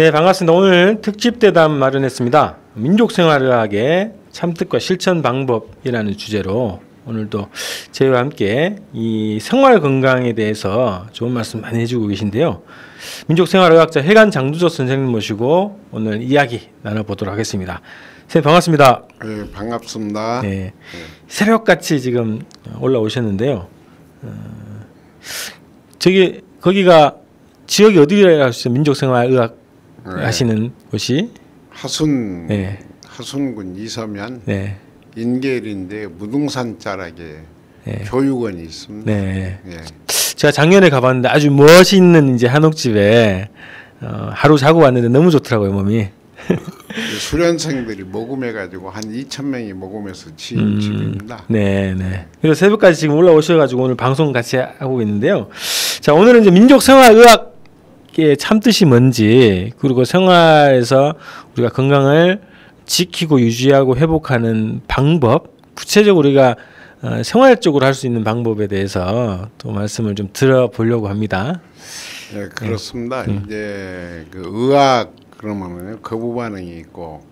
네, 반갑습니다. 오늘 특집 대담 마련했습니다. 민족생활의학의 참뜻과 실천 방법이라는 주제로 오늘도 저희와 함께 이 생활 건강에 대해서 좋은 말씀 많이 해주고 계신데요. 민족생활의학자 혜관 장두조 선생님 모시고 오늘 이야기 나눠보도록 하겠습니다. 선생님 반갑습니다. 네, 반갑습니다. 네, 새벽같이 지금 올라오셨는데요. 거기가 지역이 어디라 하시죠? 민족생활의학 하시는 곳이 하순군 이서면 인계일인데 무등산 자락에 교육원이 있습니다. 제가 작년에 가봤는데 아주 멋있는 이제 한옥집에 하루 자고 왔는데 너무 좋더라고요, 몸이. 수련생들이 모금해가지고 한 2,000명이 모금해서 지은 집입니다. 그래서 새벽까지 지금 올라오셔가지고 오늘 방송 같이 하고 있는데요. 자, 오늘은 이제 민족생활의학의 참뜻이 뭔지, 그리고 생활에서 우리가 건강을 지키고 유지하고 회복하는 방법, 구체적으로 우리가 생활적으로 할 수 있는 방법에 대해서 또 말씀을 좀 들어보려고 합니다. 네, 그렇습니다. 이제 그 의학 그러면은 거부 반응이 있고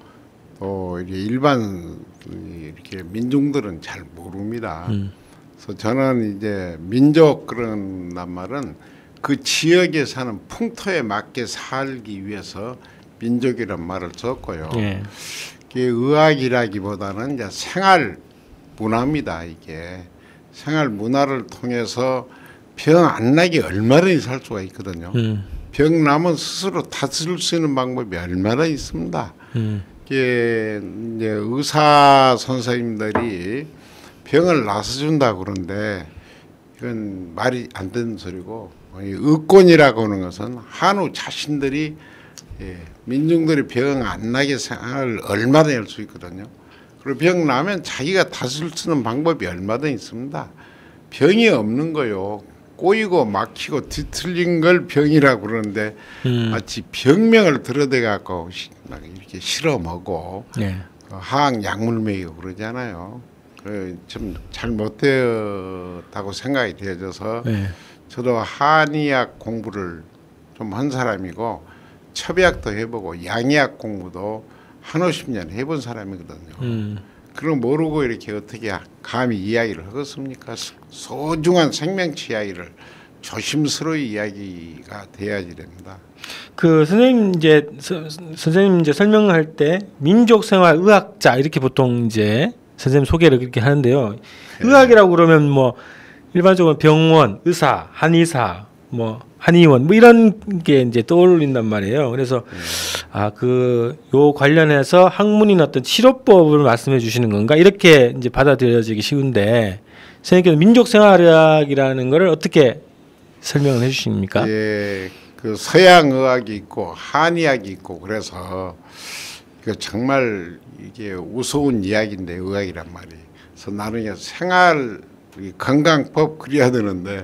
또 이게 일반 이렇게 민중들은 잘 모릅니다. 그래서 저는 이제 민족 그런단 말은 그 지역에 사는 풍토에 맞게 살기 위해서 민족이란 말을 썼고요. 이게 의학이라기보다는 이제 생활 문화입니다. 이게 생활 문화를 통해서 병 안 나게 얼마나 살 수가 있거든요. 병 나면 스스로 다스릴 수 있는 방법이 얼마나 있습니다. 이게 이제 의사 선생님들이 병을 나서준다 그러는데 이건 말이 안 되는 소리고, 의권이라고 하는 것은 한우 자신들이 민중들이 병 안 나게 생활을 얼마나 할 수 있거든요. 그리고 병 나면 자기가 다스릴 수 있는 방법이 얼마나 있습니다. 병이 없는 거요. 꼬이고 막히고 뒤틀린 걸 병이라고 그러는데 마치 병명을 들어대 갖고 이렇게 실어 먹고 화학 약물 먹이고 그러잖아요. 좀 잘못되었다고 생각이 되어져서 저도 한의학 공부를 좀 한 사람이고 첩의학도 해보고 양의학 공부도 한 50년 해본 사람이거든요. 그럼 모르고 이렇게 어떻게 감히 이야기를 하겠습니까? 소중한 생명체 이야기를 조심스러이 이야기가 돼야지 됩니다. 그 선생님 이제 설명할 때 민족생활의학자 이렇게 보통 이제 선생님 소개를 그렇게 하는데요. 의학이라고 그러면 뭐 일반적으로 병원, 의사, 한의사, 뭐 한의원 뭐 이런 게 이제 떠올린단 말이에요. 그래서 요 관련해서 학문이나 어떤 치료법을 말씀해 주시는 건가 이렇게 이제 받아들여지기 쉬운데 선생님께서 민족생활의학이라는 것을 어떻게 설명을 해주십니까? 예, 그 서양 의학이 있고 한의학이 있고 그래서 정말 이게 우스운 이야기인데 의학이란 말이. 그래서 나는 생활 건강법 그려야 되는데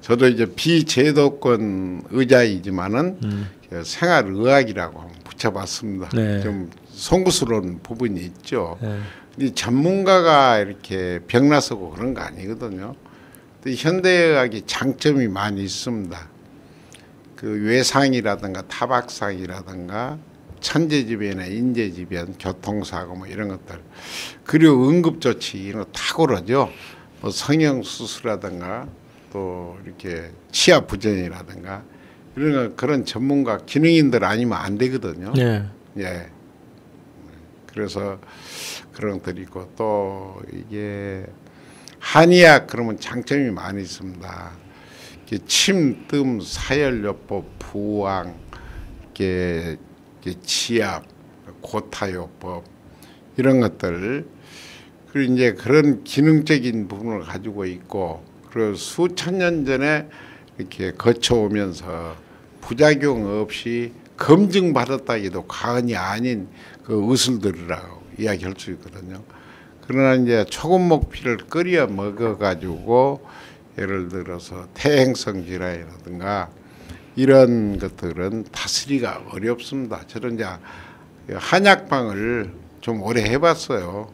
저도 이제 비제도권 의자이지만은 생활의학이라고 한번 붙여봤습니다. 좀 송구스러운 부분이 있죠. 근데 전문가가 이렇게 병나서고 그런 거 아니거든요. 근데 현대의학이 장점이 많이 있습니다. 그 외상이라든가 타박상이라든가 천재지변이나 인재지변, 교통사고 뭐 이런 것들, 그리고 응급조치 이런 거 탁월하죠. 뭐 성형수술이라든가 또 이렇게 치아부전이라든가 이런 그런 전문가 기능인들 아니면 안 되거든요. 그래서 그런 것들이 있고 또 이게 한의학 그러면 장점이 많이 있습니다. 침, 뜸, 사열요법, 부왕, 이렇게 치압, 고타요법 이런 것들, 그리고 이제 그런 기능적인 부분을 가지고 있고, 그리고 수천 년 전에 이렇게 거쳐오면서 부작용 없이 검증받았다기도 과언이 아닌 그 의술들이라고 이야기할 수 있거든요. 그러나 이제 초근목피를 끓여 먹어가지고 예를 들어서 퇴행성 질환이라든가 이런 것들은 다스리기가 어렵습니다. 저는 이제 한약방을 좀 오래 해봤어요.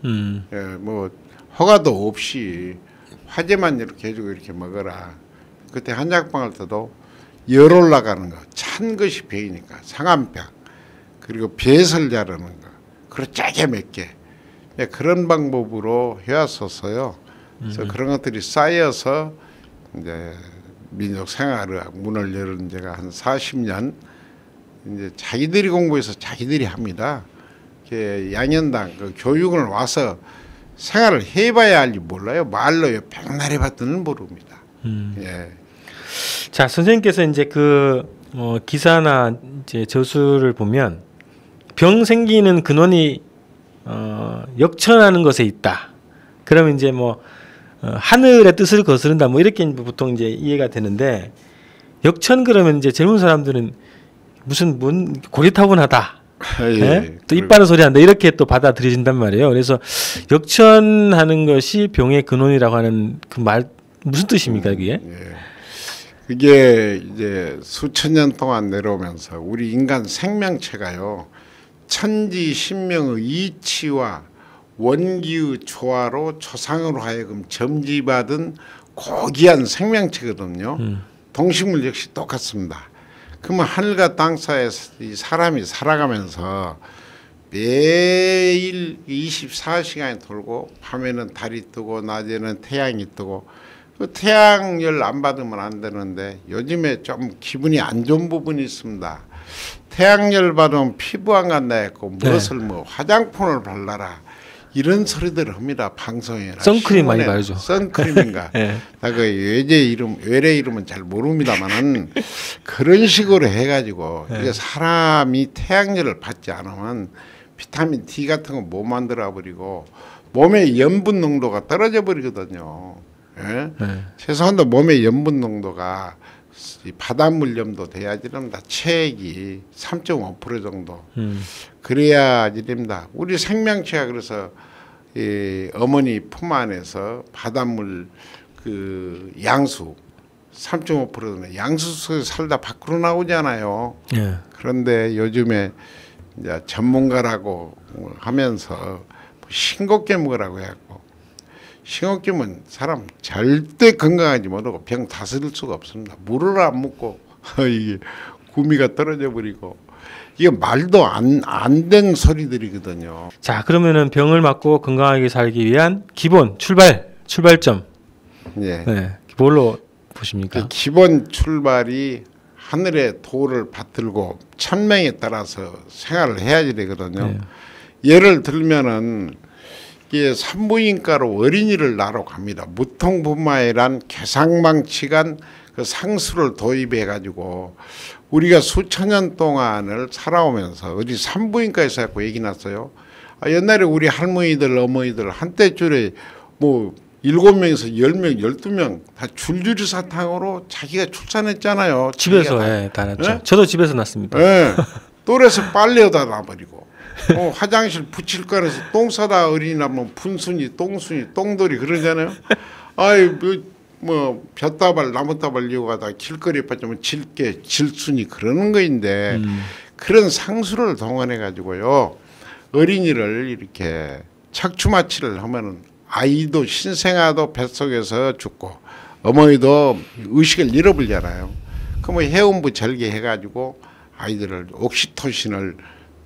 뭐 허가도 없이 화제만 이렇게 해주고 이렇게 먹어라. 그때 한약방을 떠도 열 올라가는 거, 찬 것이 병이니까 상한병, 그리고 뱃을 자르는 거, 그리고 짜게 맵게 그런 방법으로 해왔었어요. 그래서 그런 것들이 쌓여서 이제 민족생활의학 문을 열은 지가 한 40년. 이제 자기들이 공부해서 자기들이 합니다. 양현당 그 교육을 와서 생활을 해봐야 알지 몰라요. 말로요 백날 해봤더는 모릅니다. 예. 자, 선생님께서 이제 그 기사나 이제 저술을 보면 병 생기는 근원이 역천하는 것에 있다. 그러면 이제 뭐 하늘의 뜻을 거스른다. 뭐 이렇게 보통 이제 이해가 되는데, 역천 그러면 이제 젊은 사람들은 무슨 고리타분하다. 예, 네? 또 이빠른 소리 한다. 이렇게 또 받아들여진단 말이에요. 그래서 역천하는 것이 병의 근원이라고 하는 그 말 무슨 뜻입니까, 그게? 예. 그게 이제 수천 년 동안 내려오면서 우리 인간 생명체가요, 천지 신명의 이치와 원기의 조화로 조상으로 하여금 점지받은 고귀한 생명체거든요. 동식물 역시 똑같습니다. 그러면 하늘과 땅 사이에 이 사람이 살아가면서 매일 24시간이 돌고, 밤에는 달이 뜨고 낮에는 태양이 뜨고, 그 태양열 안 받으면 안 되는데 요즘에 좀 기분이 안 좋은 부분이 있습니다. 태양열 받으면 피부 안 간다 했고, 무엇을 뭐 화장품을 발라라 이런 소리들을 합니다. 방송에. 선크림 많이 바르죠. 선크림인가. 네. 나 그 외래 이름은 잘 모릅니다만은 그런 식으로 해가지고 이게 사람이 태양열을 받지 않으면 비타민 D 같은 거 못 만들어 버리고 몸의 염분 농도가 떨어져 버리거든요. 예? 최소한도 몸의 염분 농도가 바닷물 염도 돼야지 됩니다. 체액이 3.5% 정도. 그래야지 됩니다. 우리 생명체가 그래서 이 어머니 품 안에서 바닷물 그 양수 3.5%는 양수 속에 살다 밖으로 나오잖아요. 예. 그런데 요즘에 이제 전문가라고 하면서 싱겁게 먹으라고 해갖고, 싱겁게면 사람 절대 건강하지 못하고 병 다스릴 수가 없습니다. 물을 안 먹고 이게 구미가 떨어져 버리고, 이게 말도 안 된 소리들이거든요. 자, 그러면은 병을 막고 건강하게 살기 위한 기본 출발점. 예. 네. 뭘로 보십니까? 그 기본 출발이 하늘의 도를 받들고 천명에 따라서 생활을 해야지 되거든요. 네. 예를 들면은 이게 산부인과로 어린이를 낳으러 갑니다. 무통분마이란 계상망측한 그 상수를 도입해 가지고 우리가 수천 년 동안을 살아오면서 어디 산부인과에서 갖고 얘기 났어요. 옛날에 우리 할머니들 어머니들 한때 줄에 뭐 7명에서 10명 12명 다 줄줄이 사탕으로 자기가 출산했잖아요. 집에서 다 났죠. 네? 저도 집에서 났습니다. 네. 또래서 빨래에다 놔버리고 화장실 붙일거리에서 똥 싸다 어린이 나면 분순이 똥순이 똥돌이 그러잖아요. 아이 뭐 볕다발 나무다발 이고 가다 길거리에 빠지면 질순이 그러는 거인데 그런 상수를 동원해 가지고요 어린이를 이렇게 척추마취를 하면은 아이도 신생아도 뱃속에서 죽고 어머니도 의식을 잃어버리잖아요. 그러면 해운부 절개해 가지고 아이들을 옥시토신을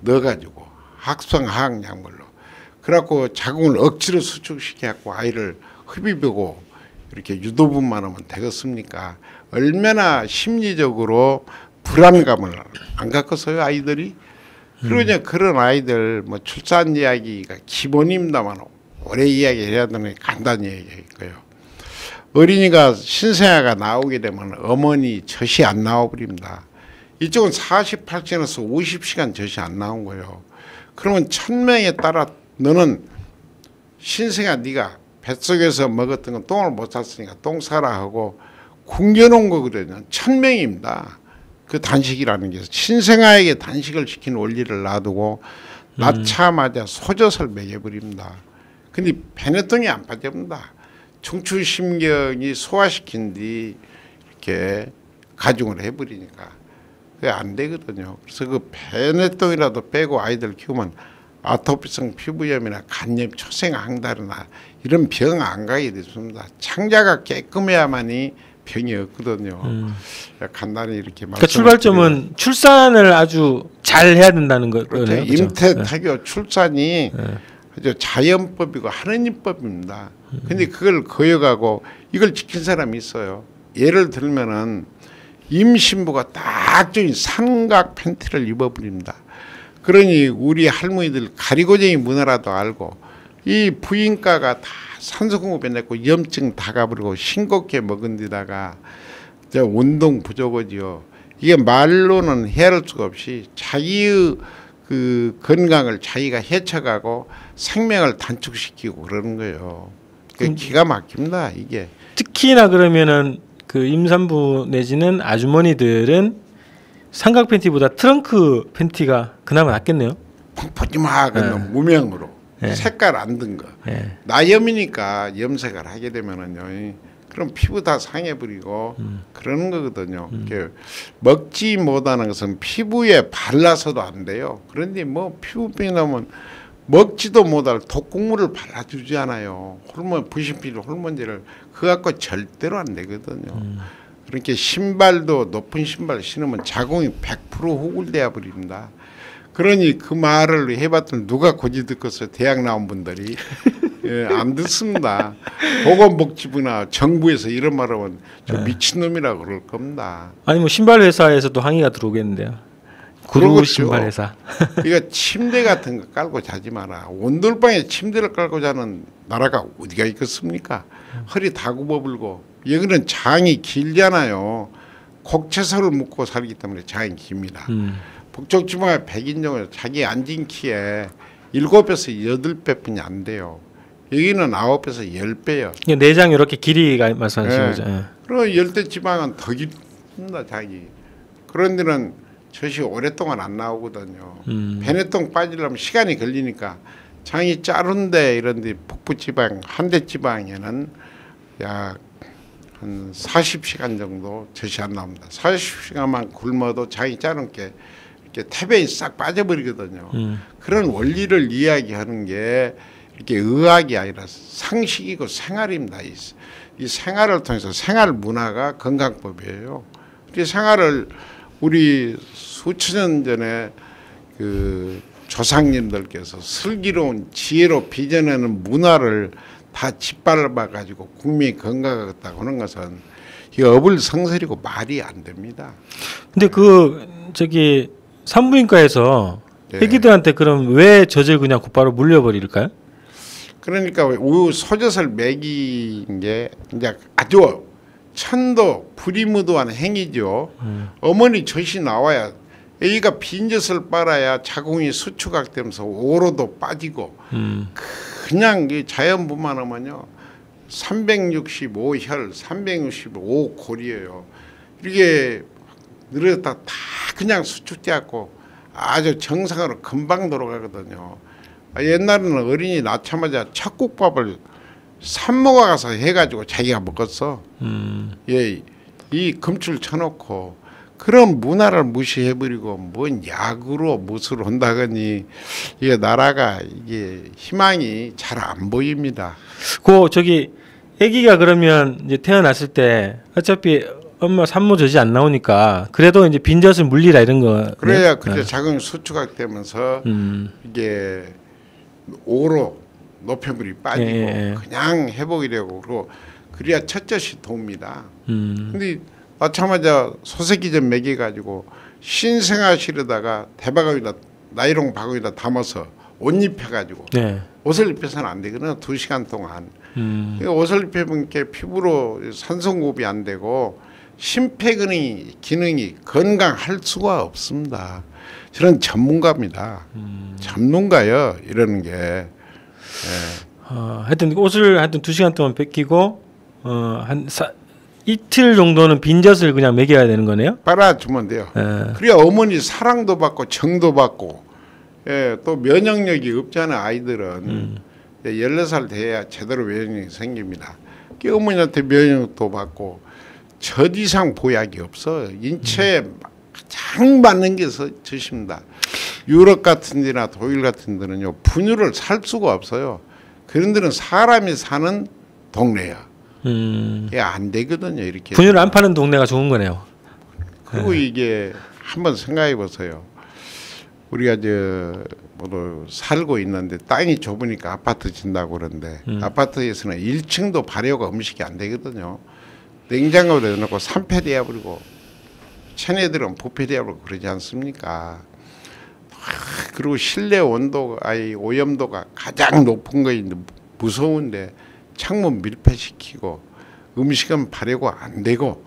넣어 가지고 합성화학 약물로 그래갖고 자궁을 억지로 수축시켜 갖고 아이를 흡입하고 이렇게 유도분만 하면 되겠습니까? 얼마나 심리적으로 불안감을 안 갖겠어요 아이들이? 그리고 이제 그런 아이들 뭐 출산 이야기가 기본입니다만 오래 이야기해야 되는 간단히 얘기할 거예요. 어린이가 신생아가 나오게 되면 어머니 젖이 안 나와버립니다. 이쪽은 48시간에서 50시간 젖이 안 나온 거예요. 그러면 천명에 따라 너는 신생아 네가 뱃속에서 먹었던 건 똥을 못 쌌으니까 똥 싸라 하고 굶겨놓은 거거든요. 천명입니다. 그 단식이라는 게 신생아에게 단식을 시키는 원리를 놔두고 낳자마자 소젖을 먹여버립니다. 근데 배내똥이 안 빠집니다. 중추신경이 소화시킨 뒤 이렇게 가중을 해버리니까 그게 안 되거든요. 그래서 그 배내똥이라도 빼고 아이들 키우면 아토피성 피부염이나 간염, 초생항달이나 이런 병 안 가게 됐습니다. 창자가 깨끗해야만이 병이 없거든요. 간단히 이렇게 그러니까 출발점은 출산을 아주 잘 해야 된다는 거예요. 그렇죠. 임태타교 출산이 아주 자연법이고 하느님법입니다. 근데 그걸 거역하고 이걸 지킨 사람이 있어요. 예를 들면은 임신부가 딱 저기 삼각 팬티를 입어버립니다. 그러니 우리 할머니들 가리고쟁이 문화라도 알고 이 부인과가 다 산소공급에 냈고 염증 다 가버리고 싱겁게 먹은 데다가 운동 부족이지요. 이게 말로는 헤아릴 수가 없이 자기의 그 건강을 자기가 해쳐가고 생명을 단축시키고 그러는 거예요. 기가 막힙니다 이게. 특히나 그러면은 그 임산부 내지는 아주머니들은 삼각 팬티보다 트렁크 팬티가 그나마 낫겠네요. 펑퍼짐하게 무명으로 색깔 안 든 거. 나염이니까 염색을 하게 되면은요. 그럼 피부 다 상해버리고 그러는 거거든요. 먹지 못하는 것은 피부에 발라서도 안 돼요. 그런데 뭐 피부병이 나면 먹지도 못할 독국물을 발라주지 않아요. 호르몬 부신필 호르몬제를 그거 갖고 절대로 안 되거든요. 그렇게 신발도 높은 신발 신으면 자궁이 100% 호굴되어 버립니다. 그러니 그 말을 해봤더니 누가 고지 듣겠어요. 대학 나온 분들이. 안 듣습니다. 보건복지부나 정부에서 이런 말하면 저 미친놈이라고 그럴 겁니다. 아니 뭐 신발 회사에서도 항의가 들어오겠는데요. 구두 신발 회사. 이거 침대 같은 거 깔고 자지 마라. 온돌방에 침대를 깔고 자는 나라가 어디가 있겠습니까? 허리 다 굽어불고. 여기는 장이 길잖아요. 곡채소를 먹고 살기 때문에 장이 깁니다. 북쪽지방의 백인종은 자기 앉은 키에 7배에서 8배뿐이 안 돼요. 여기는 9배에서 10배요. 내장 이렇게 길이가 말씀하시는 거죠. 그리고 열대지방은 더 길습니다. 자기. 그런 데는 젖이 오랫동안 안 나오거든요. 배내똥 빠지려면 시간이 걸리니까 장이 짜른데 이런 데 북부지방 한대지방에는 약 한 40시간 정도 젖이 안 나옵니다. 40시간만 굶어도 장이 짜른 게 이렇게 태배에 싹 빠져버리거든요. 그런 원리를 이야기하는 게 이렇게 의학이 아니라 상식이고 생활입니다. 이 생활을 통해서 생활 문화가 건강법이에요. 이 생활을 우리 수천 년 전에 그 조상님들께서 슬기로운 지혜로 빚어내는 문화를 다 짓밟아 가지고 국민이 건강하겠다고 하는 것은 이 어불성설이고 말이 안 됩니다. 근데 그 저기 산부인과에서 애기들한테 그럼 왜 젖을 그냥 곧바로 물려버릴까요? 그러니까 우유 소젖을 먹인 게 이제 아주 천도 부리무도한 행위죠. 어머니 젖이 나와야 애기가 빈젖을 빨아야 자궁이 수축각되면서 오로도 빠지고 그냥 자연분만 하면요 365혈 365골이에요. 이렇게 늘었다 다 그냥 수축되었고 아주 정상으로 금방 돌아가거든요. 옛날에는 어린이 낳자마자 첫 국밥을 산모가 가서 해가지고 자기가 먹었어. 예, 이 금줄 쳐놓고 그런 문화를 무시해버리고 뭔 약으로 무술 한다거니 이게 나라가 이게 희망이 잘 안 보입니다. 그 저기 아기가 그러면 이제 태어났을 때 어차피 엄마 산모 젖이 안 나오니까 그래도 이제 빈젖을 물리라 이런 거. 그래야 그때 자궁이 수축되면서 이게 오로 노폐물이 빠지고 그냥 회복이 되고 그리고 그래야 첫젖이 돕니다. 근데 낳자마자 소새끼젓 먹여가지고 신생아실에다가 대바구니에다 나이롱 바구니에다 담아서 옷 입혀가지고 옷을 입혀서는 안 되거든요. 2시간 동안. 옷을 입혀본 게 피부로 산소공급이 안 되고 심폐기능이 건강할 수가 없습니다. 저는 전문가입니다. 전문가요. 이러는 게. 하여튼 옷을 하여튼 2시간 동안 벗기고 이틀 정도는 빈젖을 그냥 먹여야 되는 거네요. 빨아주면 돼요. 그래야 어머니 사랑도 받고 정도 받고 또 면역력이 없잖아요. 아이들은 14살 돼야 제대로 면역력이 생깁니다. 어머니한테 면역도 받고 젖 이상 보약이 없어. 인체에 가장 맞는 게 젖입니다. 유럽 같은 데나 독일 같은 데는요 분유를 살 수가 없어요. 그런 데는 사람이 사는 동네야. 이게 안 되거든요. 이렇게 분유를 안 파는 동네가 좋은 거네요. 그리고 이게 한번 생각해 보세요. 우리가 모두 살고 있는데 땅이 좁으니까 아파트 짓는다고 그러는데 아파트에서는 1층도 발효가 음식이 안 되거든요. 냉장고에 넣어놓고 산패되어 버리고 체내들은 부패되어 버리고 그러지 않습니까? 그리고 실내 온도가 오염도가 가장 높은 거에 무서운데 창문 밀폐시키고 음식은 발효가 안 되고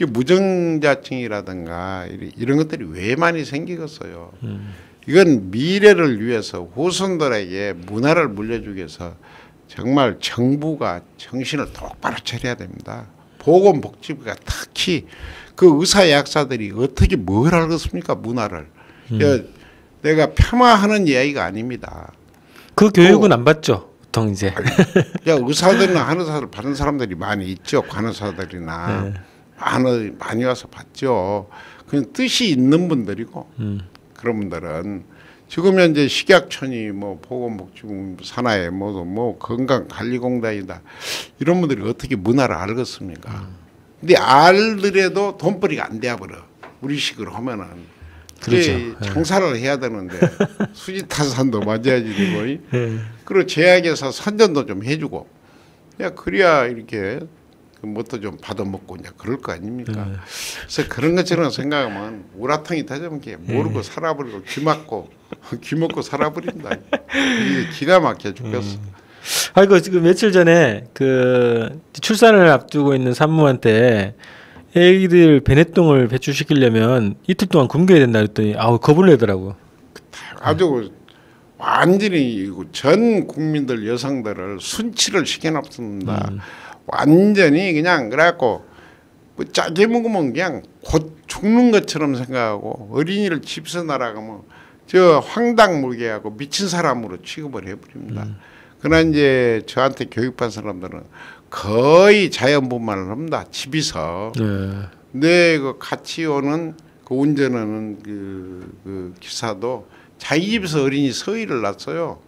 무정자증이라든가 이런 것들이 왜 많이 생기겠어요. 이건 미래를 위해서 후손들에게 문화를 물려주기 위해서 정말 정부가 정신을 똑바로 차려야 됩니다. 보건복지부가 특히 그 의사약사들이 어떻게 뭘 알겠습니까? 문화를. 내가 폄하하는 이야기가 아닙니다. 그 교육은 안 받죠. 보통 이제. 의사들이나 한의사들 받은 사람들이 많이 있죠. 간호사들이나. 네. 많이 와서 봤죠. 그냥 뜻이 있는 분들이고 그런 분들은 지금 현재 식약처니 뭐 보건복지부 산하에 뭐 건강관리공단이다 이런 분들이 어떻게 문화를 알겠습니까? 근데 알더라도 돈벌이가 안 돼버려. 우리식으로 하면은. 그렇죠. 장사를 해야 되는데 수지타산도 맞아야지 되고 그리고 제약에서 선전도 좀 해주고 그래야 이렇게 뭣도 좀 받아먹고 이제 그럴 거 아닙니까? 그래서 그런 것처럼 생각하면 우라통이 터지면 모르고 살아버리고 귀 먹고 살아버린다. 이게 기가 막혀 죽겠어. 아이고 지금 며칠 전에 그 출산을 앞두고 있는 산모한테 애기들 배냇똥을 배출시키려면 이틀 동안 굶겨야 된다 그랬더니 겁을 내더라고. 아주 완전히 전 국민들 여성들을 순치를 시켜놨습니다. 완전히 그냥 그래갖고 뭐 짜게 먹으면 그냥 곧 죽는 것처럼 생각하고 어린이를 집에서 날아가면 저 황당 물게 하고 미친 사람으로 취급을 해버립니다. 그러나 이제 저한테 교육받은 사람들은 거의 자연분만을 합니다. 집에서. 네, 그 같이 오는 그 운전하는 그 기사도 자기 집에서 어린이 서희를 낳았어요.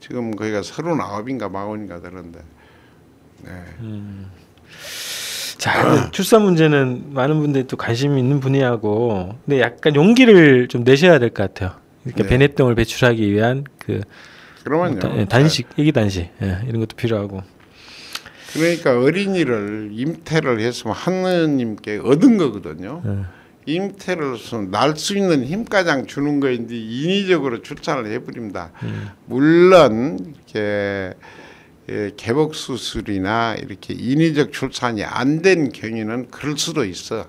지금 거기가 39인가 40인가 되는데. 네. 자, 출산 문제는 많은 분들이 또 관심이 있는 분야고, 근데 약간 용기를 좀 내셔야 될 것 같아요. 이렇게 네. 배냇똥을 배출하기 위한 그러면요. 단식, 애기 단식 이런 것도 필요하고. 그러니까 어린이를 임태를 했으면 하느님께 얻은 거거든요. 임태를 해서 날 수 있는 힘가장 주는 거인데 인위적으로 출산을 해버립니다. 물론 이렇게 개복 수술이나 이렇게 인위적 출산이 안 된 경우는 그럴 수도 있어.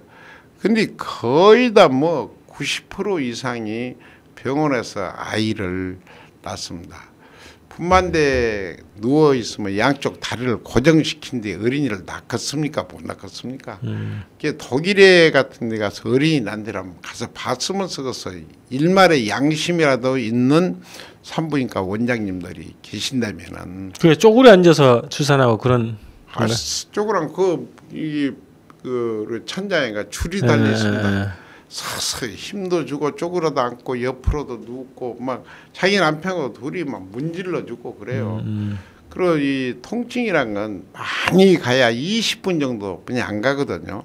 근데 거의 다 뭐 90% 이상이 병원에서 아이를 낳습니다. 분만대 누워 있으면 양쪽 다리를 고정시킨 뒤에 어린이를 낳겠습니까? 못 낳겠습니까? 독일에 같은 데 가서 어린이 난데라면 가서 봤으면 쓰겠어요. 일말의 양심이라도 있는 산부인과 원장님들이 계신다면은. 그래 쪼그려 앉아서 출산하고 그런. 쪼그랑 그 천장에가 줄이 달려 있습니다. 서서히 힘도 주고 쪼그려도 앉고 옆으로도 눕고 막 자기 남편하고 둘이 막 문질러 주고 그래요. 그리고 이 통증이란 건 많이 가야 20분 정도 그냥 안 가거든요.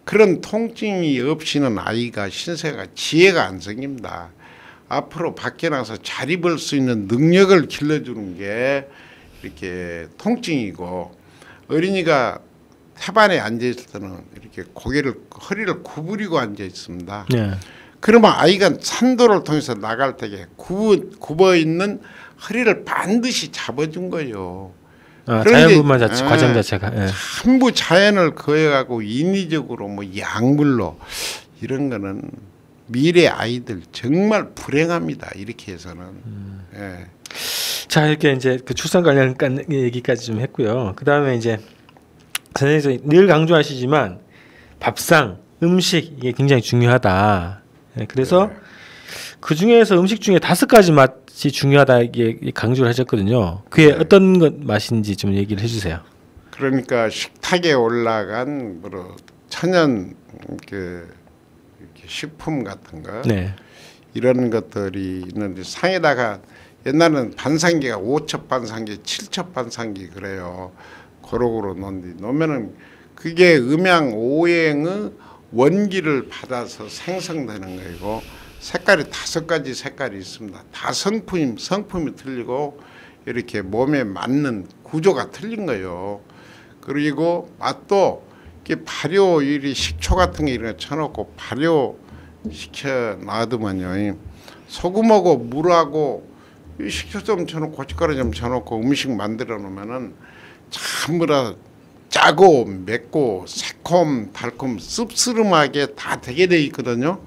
그런 통증이 없이는 아이가 신생아가 지혜가 안 생깁니다. 앞으로 밖에 나가서 잘 입을 수 있는 능력을 길러주는 게 이렇게 통증이고, 어린이가 태반에 앉아 있을 때는 이렇게 허리를 구부리고 앉아 있습니다. 네. 그러면 아이가 산도를 통해서 나갈 때에 굽어 있는 허리를 반드시 잡아준 거예요. 자연분만 과정 자체가 전부 자연을 거해가고 인위적으로 뭐 약물로 이런 거는 미래 아이들 정말 불행합니다. 이렇게 해서는. 예. 자, 이렇게 이제 그 출산 관련 얘기까지 좀 했고요. 그 다음에 이제 선생님께서 늘 강조하시지만 밥상, 음식 이게 굉장히 중요하다. 그래서 네. 그 중에서 음식 중에 5가지 맛이 중요하다 이게 강조를 하셨거든요. 그게 네. 어떤 것 맛인지 좀 얘기를 해주세요. 그러니까 식탁에 올라간 천연 이렇게 식품 같은 거, 네. 이런 것들이 있는데 상에다가 옛날에는 반상기가 5첩 반상기, 7첩 반상기 그래요. 고루고루 놓으면은 그게 음양 오행의 원기를 받아서 생성되는 거이고 색깔이 5가지 색깔이 있습니다. 다 성품이 틀리고 이렇게 몸에 맞는 구조가 틀린 거예요. 그리고 맛도 이렇게 발효 식초 같은 게 이런 거 쳐놓고 발효 시켜 놔두면요, 소금하고 물하고 식초 좀 쳐놓고 고춧가루 좀 쳐놓고 음식 만들어 놓으면은 전부 다 짜고 맵고 새콤 달콤 씁쓸하게 다 되게 돼 있거든요.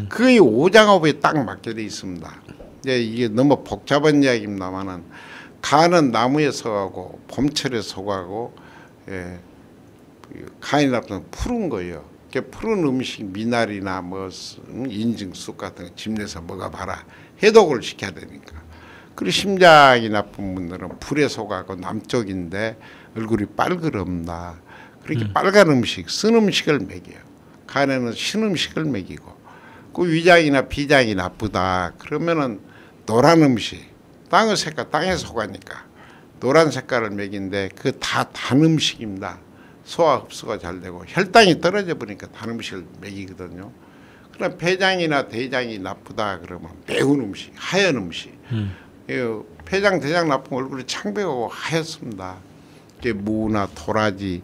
그게 오장업에 딱 맞게 돼 있습니다. 이게 너무 복잡한 이야기입니다만은 간은 나무에 서가고 봄철에 서가고, 예, 간이라면 푸른 거예요. 푸른 음식 미나리나 뭐 인증쑥 같은 거 집 내서 먹어봐라. 해독을 시켜야 되니까. 그리고 심장이 나쁜 분들은 불에 속하고 남쪽인데 얼굴이 빨그럽다. 그렇게 빨간 음식, 쓴 음식을 먹여요. 간에는 신 음식을 먹이고, 그 위장이나 비장이 나쁘다. 그러면은 노란 음식, 땅의 색깔, 땅에 속하니까 노란 색깔을 먹인데 그 다 단 음식입니다. 소화 흡수가 잘 되고 혈당이 떨어져 버리니까 단 음식을 먹이거든요. 그럼 폐장이나 대장이 나쁘다 그러면 매운 음식, 하얀 음식. 폐장, 대장 나쁘면 얼굴이 창백하고 하얗습니다. 무나 도라지,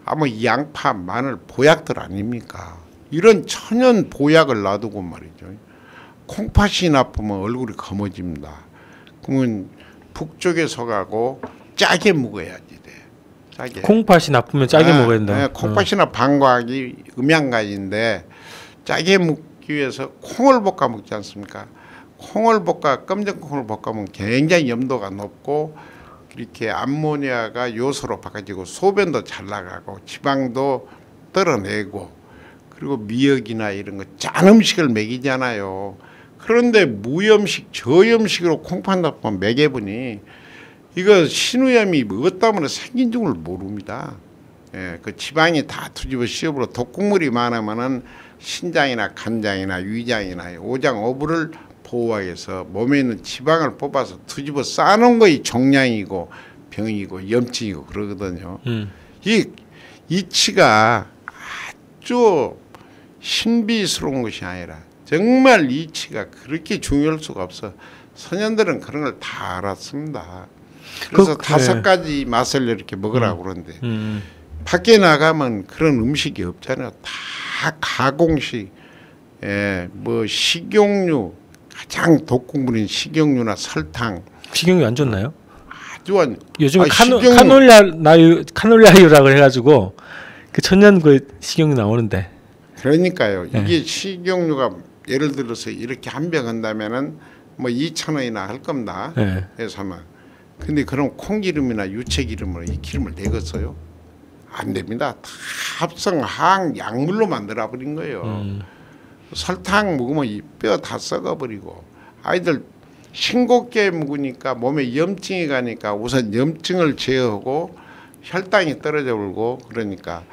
아마 양파, 마늘 보약들 아닙니까? 이런 천연 보약을 놔두고 말이죠. 콩팥이 나쁘면 얼굴이 검어집니다. 그러면 북쪽에 서가고 짜게 먹어야지 돼. 짜게. 콩팥이 나쁘면 짜게 먹어야 된다. 네, 콩팥이나 방광이 음양간인데 짜게 먹기 위해서 콩을 볶아 먹지 않습니까? 콩을 볶아, 검정콩을 볶으면 굉장히 염도가 높고 이렇게 암모니아가 요소로 바꿔지고 소변도 잘 나가고 지방도 떨어내고, 그리고 미역이나 이런 거 짠 음식을 먹이잖아요. 그런데 무염식, 저염식으로 콩팥 나쁘면 먹여보니 이거 신우염이 무엇 때문에 생긴 줄을 모릅니다. 예, 그 지방이 다 뒤집어 씌워버려 독극물이 많으면은 신장이나 간장이나 위장이나 오장 오부를 보호하기 위해서 몸에 있는 지방을 뽑아서 뒤집어 쌓아놓은 것이 종양이고 병이고 염증이고 그러거든요. 이 이치가 아주 신비스러운 것이 아니라 정말 이치가 그렇게 중요할 수가 없어. 선현들은 그런 걸 다 알았습니다. 그래서 5가지 맛을 이렇게 먹으라고 그러는데 밖에 나가면 그런 음식이 없잖아요. 다 가공식, 예, 뭐 식용유, 가장 독극물인 식용유나 설탕. 식용유 안 좋나요? 아주 안. 요즘 카놀라유라고 해가지고 그 천연 그 식용유 나오는데. 그러니까요. 이게 식용유가 예를 들어서 이렇게 한 병 한다면은 뭐 2,000원이나 할 겁니다. 해서 하면. 근데 그럼 콩기름이나 유채기름으로 이 기름을 내겠어요? 안 됩니다. 다 합성 항 약물로 만들어 버린 거예요. 설탕 먹으면 이 뼈 다 썩어버리고, 아이들 싱겁게 먹으니까 몸에 염증이 가니까 우선 염증을 제어하고 혈당이 떨어져 버리고, 그러니까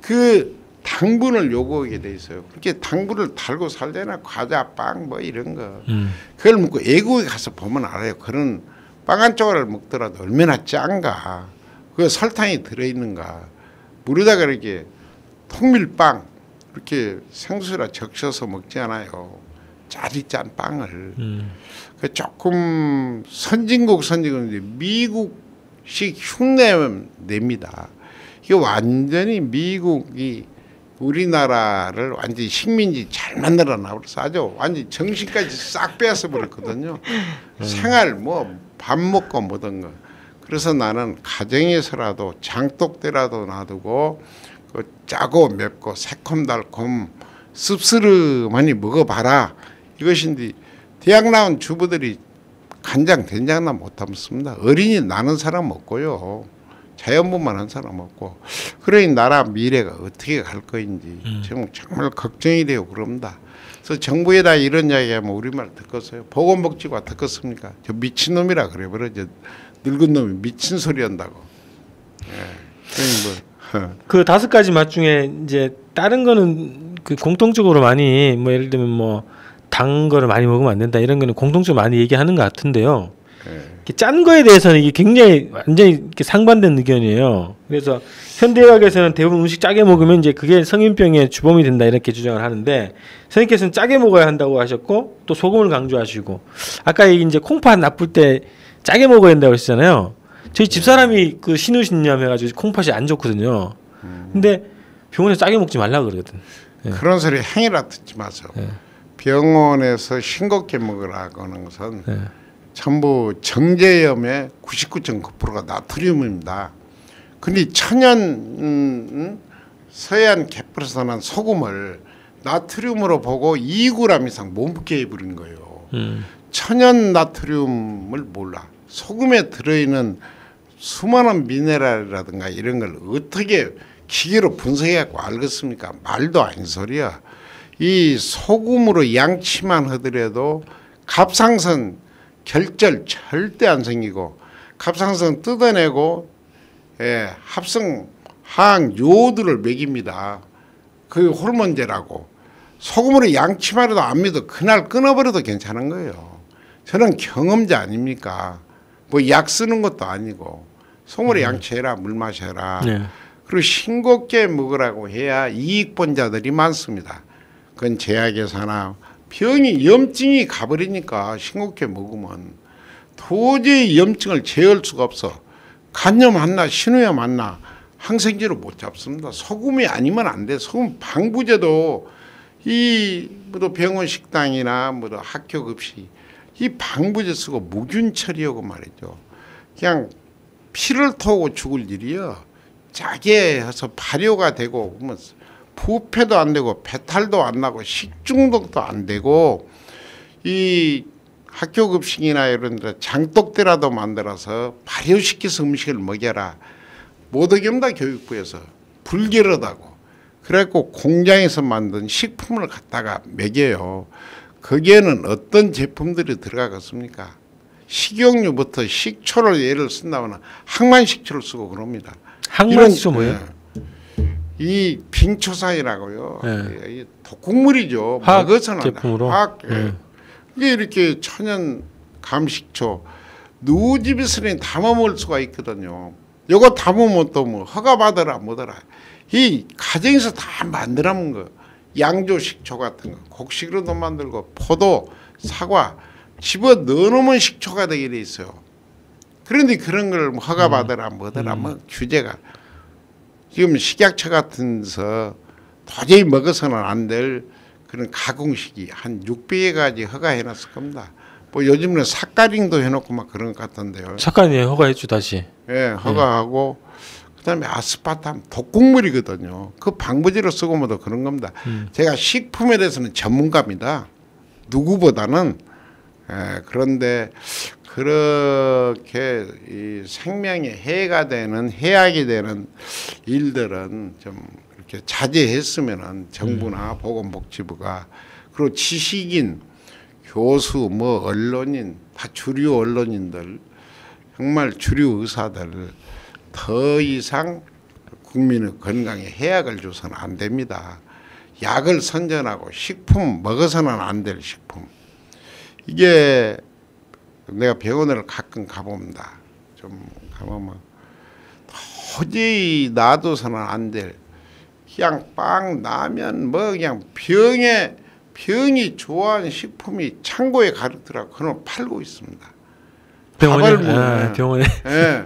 그 당분을 요구하게 돼 있어요. 그렇게 당분을 달고 살잖아. 과자, 빵 뭐 이런 거. 그걸 먹고 애국에 가서 보면 알아요. 그런 빵 한 조각을 먹더라도 얼마나 짠가. 그 설탕이 들어있는가. 물에다가 이렇게 통밀빵 이렇게 생수라 적셔서 먹지 않아요. 짜릿짠 빵을. 그 조금 선진국인데 미국식 흉내 냅니다. 이게 완전히 미국이 우리나라를 완전히 식민지 잘 만들어 놔버려서 아주 완전히 정신까지 싹 빼앗아 버렸거든요. 생활 뭐 밥 먹고 뭐든 거. 그래서 나는 가정에서라도 장독대라도 놔두고 그 짜고 맵고 새콤달콤 씁쓸하니 먹어봐라. 이것인데 대학 나온 주부들이 간장 된장나 못 담습니다. 어린이 나는 사람 없고요. 자연분만 한 사람 없고. 그러니 나라 미래가 어떻게 갈 거인지 정말 걱정이 돼요. 그럽니다. 그래서 정부에다 이런 이야기하면 우리말 듣겠어요? 보건복지과 듣겠습니까? 저 미친놈이라 그래 버려져. 늙은 놈이 미친 소리 한다고. 예. 뭐. 그 5가지 맛 중에 이제 다른 거는 그 공통적으로 많이 뭐 예를 들면 뭐 단 거를 많이 먹으면 안 된다 이런 거는 공통적으로 많이 얘기하는 것 같은데요. 예. 짠 거에 대해서는 이게 굉장히 완전히 이렇게 상반된 의견이에요. 그래서 현대의학에서는 대부분 음식 짜게 먹으면 이제 그게 성인병의 주범이 된다 이렇게 주장을 하는데 선생님께서는 짜게 먹어야 한다고 하셨고 또 소금을 강조하시고 아까 이제 콩팥 나쁠 때 짜게 먹어야 된다고 하셨잖아요. 저희 집사람이 그 신우신염 해가지고 콩팥이 안 좋거든요. 근데 병원에서 짜게 먹지 말라 그러거든. 예. 그런 소리 행위라 듣지 마세요. 예. 병원에서 싱겁게 먹으라고 하는 것은 예. 전부 정제염의 99.9%가 나트륨입니다. 근데 천연 서해안 갯벌에서 난 소금을 나트륨으로 보고 2g 이상 못 먹게 해버린 거예요. 천연 나트륨을 몰라. 소금에 들어있는 수많은 미네랄이라든가 이런 걸 어떻게 기계로 분석해갖고 알겠습니까? 말도 아닌 소리야. 이 소금으로 양치만 하더라도 갑상선 결절 절대 안 생기고 갑상선 뜯어내고 합성 항 요오드를 먹입니다. 그 호르몬제라고. 소금으로 양치만 해도 안 믿어. 그날 끊어버려도 괜찮은 거예요. 저는 경험자 아닙니까? 뭐 약 쓰는 것도 아니고 소금으로 양치해라, 물 마셔라. 네. 그리고 싱겁게 먹으라고 해야 이익 본 자들이 많습니다. 그건 제약회사나 병이 염증이 가버리니까 싱겁게 먹으면 도저히 염증을 제어할 수가 없어. 간염 왔나 신우염 왔나 항생제로 못 잡습니다. 소금이 아니면 안 돼. 소금 방부제도 이 뭐 병원 식당이나 뭐 학교 급식 이 방부제 쓰고 무균 처리하고 말이죠. 그냥 피를 토고 죽을 일이요. 짜게 해서 발효가 되고 부패도 안 되고 배탈도 안 나고 식중독도 안 되고 이 학교 급식이나 이런 데 장독대라도 만들어서 발효시켜서 음식을 먹여라. 못 어긴다 교육부에서 불결하다고. 그래갖고 공장에서 만든 식품을 갖다가 먹여요. 거기에는 어떤 제품들이 들어가겠습니까? 식용유부터 식초를 예를 쓴다면 항만식초를 쓰고 그럽니다. 항만식초 뭐예요? 이 빙초산이라고요. 네. 이 독극물이죠. 화학 먹어서는 제품으로. 화학. 이게 이렇게 천연 감식초 누집에서는 담아 먹을 수가 있거든요. 요거 담으면 또 뭐 허가 받으라 뭐더라. 이 가정에서 다 만들어 먹은 거. 양조 식초 같은 거 곡식으로도 만들고 포도, 사과 집어 넣어놓으면 식초가 되게 돼 있어요. 그런데 그런 걸 허가 받으라 뭐더라 뭐 규제가 지금 식약처 같은 데서 도저히 먹어서는 안 될 그런 가공식이 한 600여 가지 허가해놨을 겁니다. 뭐 요즘은 삭가링도 해놓고 막 그런 것 같던데요. 삭가링 허가했죠 다시. 예, 허가하고 그다음에 아스파탐 독극물이거든요. 그 방부제로 쓰고 뭐도 그런 겁니다. 제가 식품에 대해서는 전문가입니다. 누구보다는. 그런데 그렇게 이 생명에 해가 되는 해악이 되는 일들은 좀 이렇게 자제했으면은 정부나 보건복지부가 그리고 지식인, 교수, 뭐 언론인 다 주류 언론인들 정말 주류 의사들 더 이상 국민의 건강에 해악을 줘서는 안 됩니다. 약을 선전하고 식품 먹어서는 안 될 식품. 이게 내가 병원을 가끔 가봅니다. 좀 가보면 도저히 놔둬서는 안 될 그냥 빵, 라면 뭐 그냥 병이 좋아하는 식품이 창고에 가득더라고. 그걸 팔고 있습니다. 병원에 병원에 예.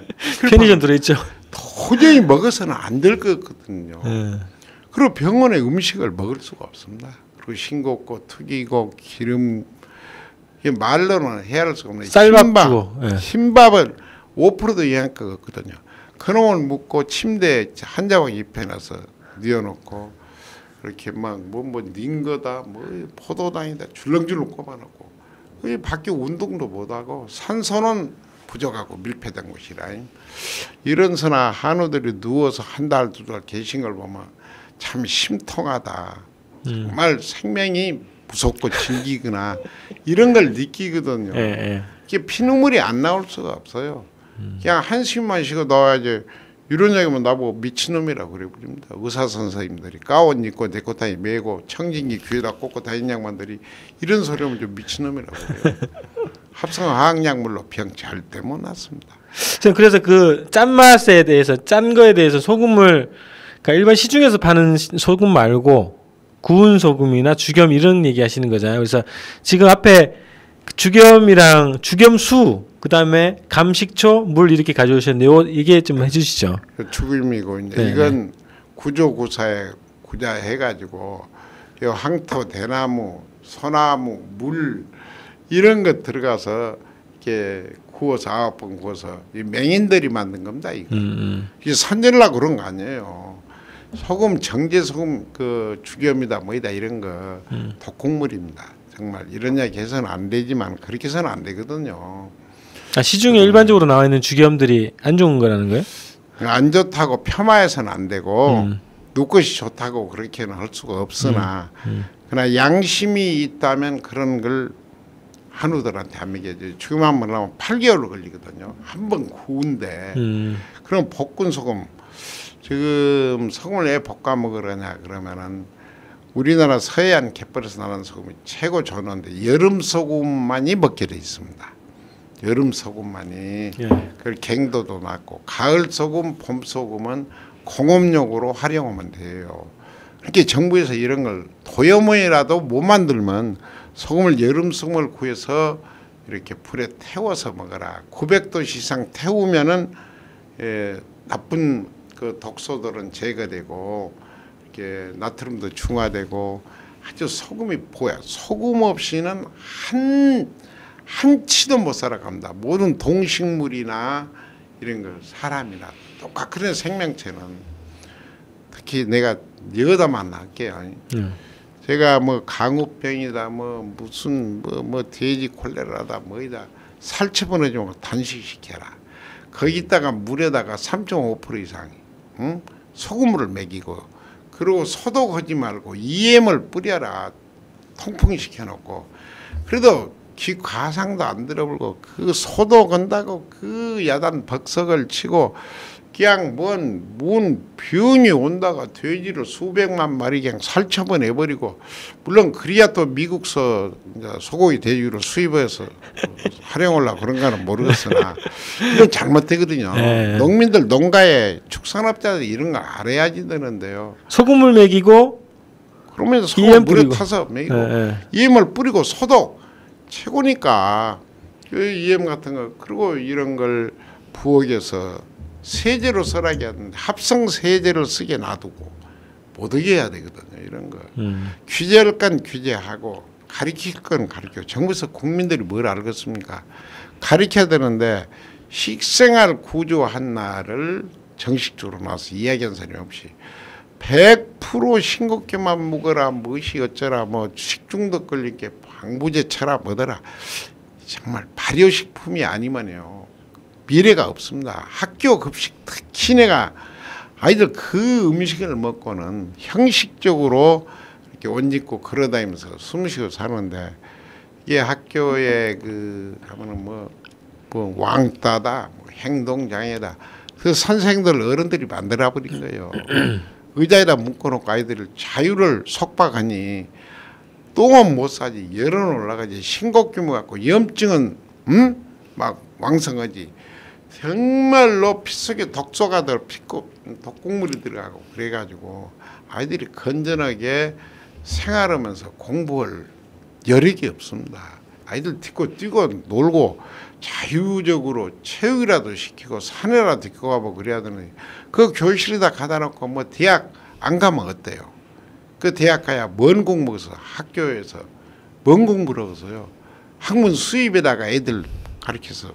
편의점 들어있죠. 도저히 먹어서는 안 될 거거든요. 그리고 병원에 음식을 먹을 수가 없습니다. 그리고 싱겁고 튀기고 기름 말로는 헤아릴 수가 없는 쌀밥 흰밥을 5%도 이할 것 같거든요. 그놈을 묻고 침대에 한 자방 입혀놔서 뉘어놓고 이렇게 막 뭐 닌거다 뭐 포도당이다 줄렁줄렁 꼽아놓고 밖에 운동도 못하고 산소는 부족하고 밀폐된 곳이라 이런 서나 한우들이 누워서 한 달 두 달 계신 걸 보면 참 심통하다. 정말 생명이 무섭고 질기거나 이런 걸 느끼거든요. 이게 피눈물이 안 나올 수가 없어요. 그냥 한숨만 쉬고 나와야지. 이런 얘기면 나보고 미친놈이라고 그래 부릅니다. 의사 선생님들이 가운 입고 네코타이 메고 청진기 귀에다 꽂고 다니는 양반들이 이런 소리 하면 좀 미친놈이라고 그래요. 합성화학약물로 병 절대 못 낫습니다. 그래서 그 짠맛에 대해서 짠 거에 대해서 소금을 그러니까 일반 시중에서 파는 소금 말고 구운 소금이나 죽염 이런 얘기 하시는 거잖아요. 그래서 지금 앞에 죽염이랑 죽염수 그다음에 감식초 물 이렇게 가져오셨는데요. 이게 좀 해주시죠. 죽임이고 이제 네네. 이건 구조구사에 구자해가지고 이 황토, 대나무, 소나무, 물 이런 것 들어가서 이렇게 구워서 9번 구워서 이 맹인들이 만든 겁니다. 이거. 이게 선전하려고 그런 거 아니에요. 소금, 정제소금 그 죽염이다 뭐이다 이런 거 독극물입니다. 정말 이런 이야기 해서는 안 되지만 그렇게 해서는 안 되거든요. 아, 시중에 일반적으로 나와 있는 죽염들이 안 좋은 거라는 거예요? 안 좋다고 폄하해서는 안 되고 누 것이 좋다고 그렇게는 할 수가 없으나 그러나 양심이 있다면 그런 걸 한우들한테 안 먹여줘요. 죽임 한번 하면 8개월 걸리거든요. 한 번 구운데 그럼 볶은 소금 지금 소금을 왜 볶아 먹으려냐 그러면은 우리나라 서해안 갯벌에서 나는 소금이 최고 좋은데 여름 소금만이 먹게 돼 있습니다. 여름 소금만이 예. 그 갱도도 낮고 가을 소금, 봄 소금은 공업용으로 활용하면 돼요. 그렇게 정부에서 이런 걸 도염이라도 못 만들면 소금을 여름 소금을 구해서 이렇게 불에 태워서 먹어라. 900도 이상 태우면은 나쁜 그 독소들은 제거되고 이렇게 나트륨도 중화되고 아주 소금이 보여. 소금 없이는 한 치도 못 살아갑니다. 모든 동식물이나 이런 거 사람이나 똑같 그런 생명체는 특히 내가 여담만 할게요. 제가 뭐 강우병이다 뭐 무슨 뭐 돼지 콜레라다 뭐이다 살처분해주면 단식시켜라. 거기다가 물에다가 3.5% 이상 소금물을 먹이고 그리고 소독하지 말고 EM을 뿌려라. 통풍시켜놓고 그래도 기 가상도 안 들어불고 그 소독한다고 그 야단 벅석을 치고 그냥 뭔 병이 온다가 돼지를 수백만 마리 그냥 살처분해버리고 물론 그래야 또 미국서 소고기 돼지로 수입해서 활용하려고 그런가는 모르겠으나 이건 잘못되거든요. 네. 농민들 농가에 축산업자들 이런 걸 알아야지 되는데요. 소금을 먹이고 그러면서 소금 물에 타서 먹이고 EM을 뿌리고 소독 최고니까 그 EM 같은 거 그리고 이런 걸 부엌에서 세제로 쓰라게 하는데 합성 세제를 쓰게 놔두고 못 하게 해야 되거든요. 이런 거 규제할 건 규제하고 가르칠 건 가르쳐. 정부에서 국민들이 뭘 알겠습니까? 가르쳐야 되는데 식생활 구조 하나를 정식적으로 나와서 이야기한 사람이 없이 100% 싱겁게만 먹어라 무엇이 어쩌라 뭐 식중독 걸리게 방부제 쳐라 뭐더라. 정말 발효식품이 아니면요 미래가 없습니다. 학교 급식 특히 내가 아이들 그 음식을 먹고는 형식적으로 이렇게 옷 입고 걸어다니면서 숨쉬고 사는데 이게 학교에 그 하면은 뭐 왕따다 뭐 행동장애다 그 선생들 어른들이 만들어 버린 거예요. 의자에다 묶어놓고 아이들을 자유를 속박하니 똥은 못 싸지 열은 올라가지 신곡규모 갖고 염증은 막 왕성하지 정말로 피 속에 독소가 들어피고 독극물이 들어가고 그래가지고 아이들이 건전하게 생활하면서 공부할 여력이 없습니다. 아이들 뛰고 놀고 자유적으로 체육이라도 시키고 산에라도 데리고 가고 그래야 되는데 그 교실에다 가다 놓고 뭐 대학 안 가면 어때요? 그 대학 가야 뭔 공부해서 학교에서 뭔 공부를 하고서요. 학문 수입에다가 애들 가르쳐서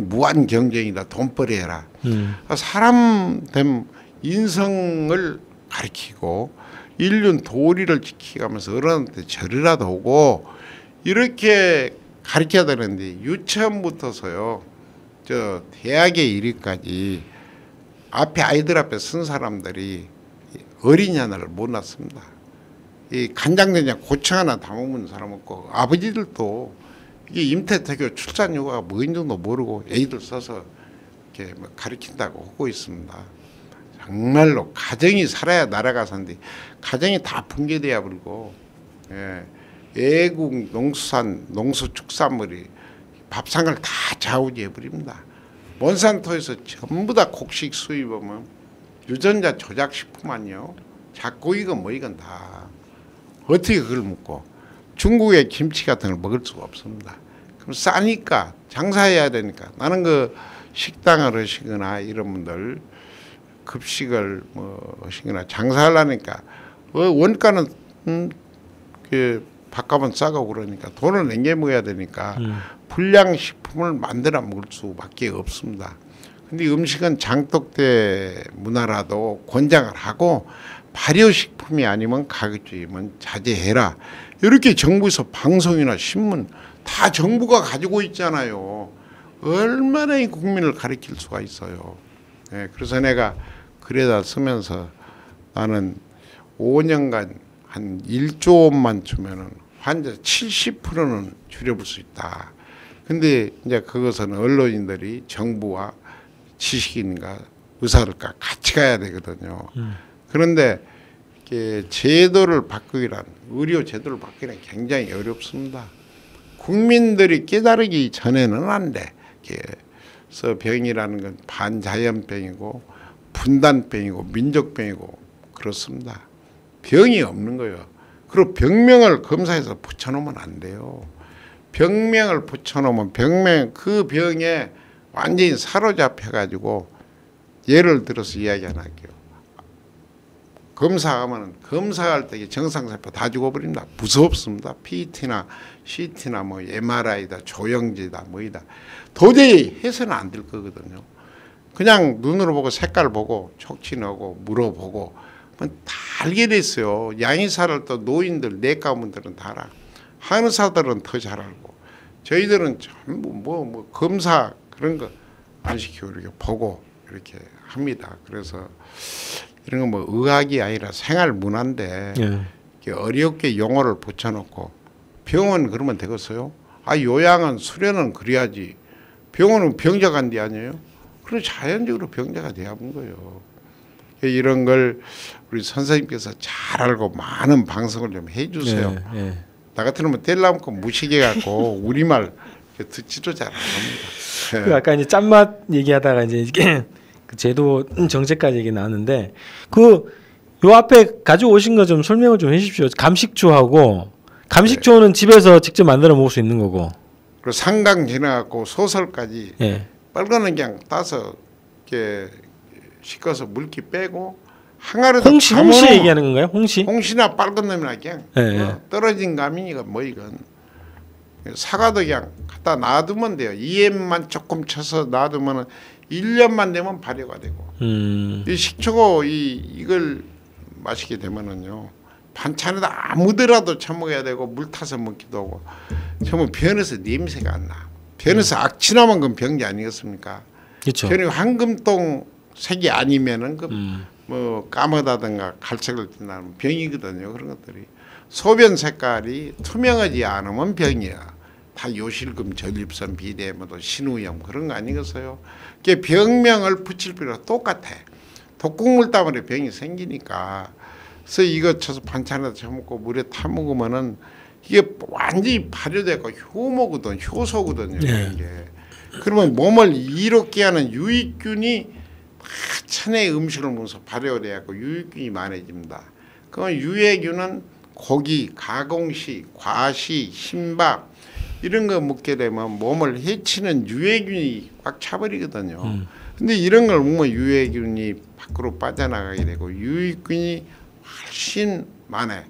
무한 경쟁이다 돈벌이 해라. 사람 됨 인성을 가르치고 인륜 도리를 지키면서 어른한테 절이라도 오고 이렇게 가르쳐야 되는데 유치원부터서요 저 대학에 이르기까지 앞에 아이들 앞에 선 사람들이 어린이 하나를 못 낳습니다. 이 간장된장 고추 하나 담아먹는 사람 없고 아버지들도 이게 임태태교 출산휴가가 뭐인지도 모르고 애들 써서 이렇게 뭐 가르친다고 하고 있습니다. 정말로 가정이 살아야 나라가 산데 가정이 다 붕괴돼야 버리고 애국 농수산 농수축산물이 밥상을 다 좌우지해 버립니다. 몬산토에서 전부 다 곡식 수입하면 유전자 조작식품만요. 작고이건 뭐이건 다 어떻게 그걸 먹고 중국의 김치 같은 걸 먹을 수가 없습니다. 그럼 싸니까 장사해야 되니까 나는 그 식당을 하시거나 이런 분들 급식을 뭐 하시거나 장사하려니까 원가는 그 밥값은 싸고 그러니까 돈을 내게 먹어야 되니까 불량식품을 만들어 먹을 수밖에 없습니다. 근데 음식은 장독대 문화라도 권장을 하고 발효식품이 아니면 가급적이면 자제해라. 이렇게 정부에서 방송이나 신문 다 정부가 가지고 있잖아요. 얼마나 이 국민을 가르칠 수가 있어요. 네, 그래서 내가 글에다 쓰면서 나는 5년간 한 1조 원만 주면은 환자 70%는 줄여볼 수 있다. 근데 이제 그것은 언론인들이 정부와 지식인과 의사를 같이 가야 되거든요. 그런데 이렇게 제도를 바꾸기란 의료 제도를 바꾸기란 굉장히 어렵습니다. 국민들이 깨달기 전에는 안 돼. 그래서 병이라는 건 반자연병이고 분단병이고 민족병이고 그렇습니다. 병이 없는 거예요. 그리고 병명을 검사해서 붙여놓으면 안 돼요. 병명을 붙여놓으면 그 병에 완전히 사로잡혀가지고 예를 들어서 이야기 하나 할게요. 검사하면 검사할 때 정상세포 다 죽어버립니다. 무섭습니다. PET나 CT나 뭐 MRI다 조영지다 뭐이다 도저히 해서는 안 될 거거든요. 그냥 눈으로 보고 색깔 보고 촉지 넣고 물어보고 다 알게 됐어요. 양의사를 또 노인들 내과분들은 다 알아. 한의사들은 더 잘 알고 저희들은 전부 뭐 검사 그런 거 안 시키고 이렇게 보고 이렇게 합니다. 그래서 이런 건 뭐 의학이 아니라 생활 문화인데 어렵게 용어를 붙여놓고 병원 그러면 되겠어요? 아 요양은 수련은 그래야지. 병원은 병자가 한 데 아니에요? 그럼 자연적으로 병자가 돼야 하는 거예요. 이런 걸 우리 선생님께서 잘 알고 많은 방송을 좀 해주세요. 나 같으면 뗄라먹고 무식해갖고 우리말 듣지도 잘 안 합니다. 그 아까 이제 짠맛 얘기하다가 이제 그 제도 정책까지 얘기 나왔는데 그 요 앞에 가지고 오신 거 좀 설명을 좀 해주십시오. 감식초하고 감식초는 집에서 직접 만들어 먹을 수 있는 거고. 그리고 상강 지나갖고 소설까지 빨간 그냥 따서 이렇게 씻어서 물기 빼고 항아리에다 홍시 얘기하는 건가요? 홍시나 빨간 놈이나 그냥 떨어진 감이니까 뭐 이건 사과도 그냥 갖다 놔두면 돼요. EM만 조금 쳐서 놔두면 1년만 되면 발효가 되고 이 식초고 이걸 마시게 되면은요 반찬에다 아무데라도 처먹어야 되고 물 타서 먹기도 하고 처음 변해서 냄새가 안 나. 변해서 악취나면 그건 병이 아니겠습니까? 그렇죠. 변이 황금동 색이 아니면은 뭐 까마다든가 갈색을 띠는 병이거든요. 그런 것들이 소변 색깔이 투명하지 않으면 병이야. 다 요실금, 전립선, 비대모도, 신우염 그런 거 아니겠어요? 그게 병명을 붙일 필요가 똑같아. 독국물 때문에 병이 생기니까. 그래서 이거 쳐서 반찬에다 쳐먹고 물에 타 먹으면은 이게 완전히 발효되고 효모거든, 효소거든요. 이게. 그러면 몸을 이롭게 하는 유익균이 천의 음식을 먹어서 발효돼갖고 유익균이 많아집니다. 그러면 유해균은 고기, 가공시, 과시, 신밥 이런 거 먹게 되면 몸을 해치는 유해균이 꽉 차버리거든요. 근데 이런 걸 먹으면 유해균이 밖으로 빠져나가게 되고 유익균이 훨씬 많아요.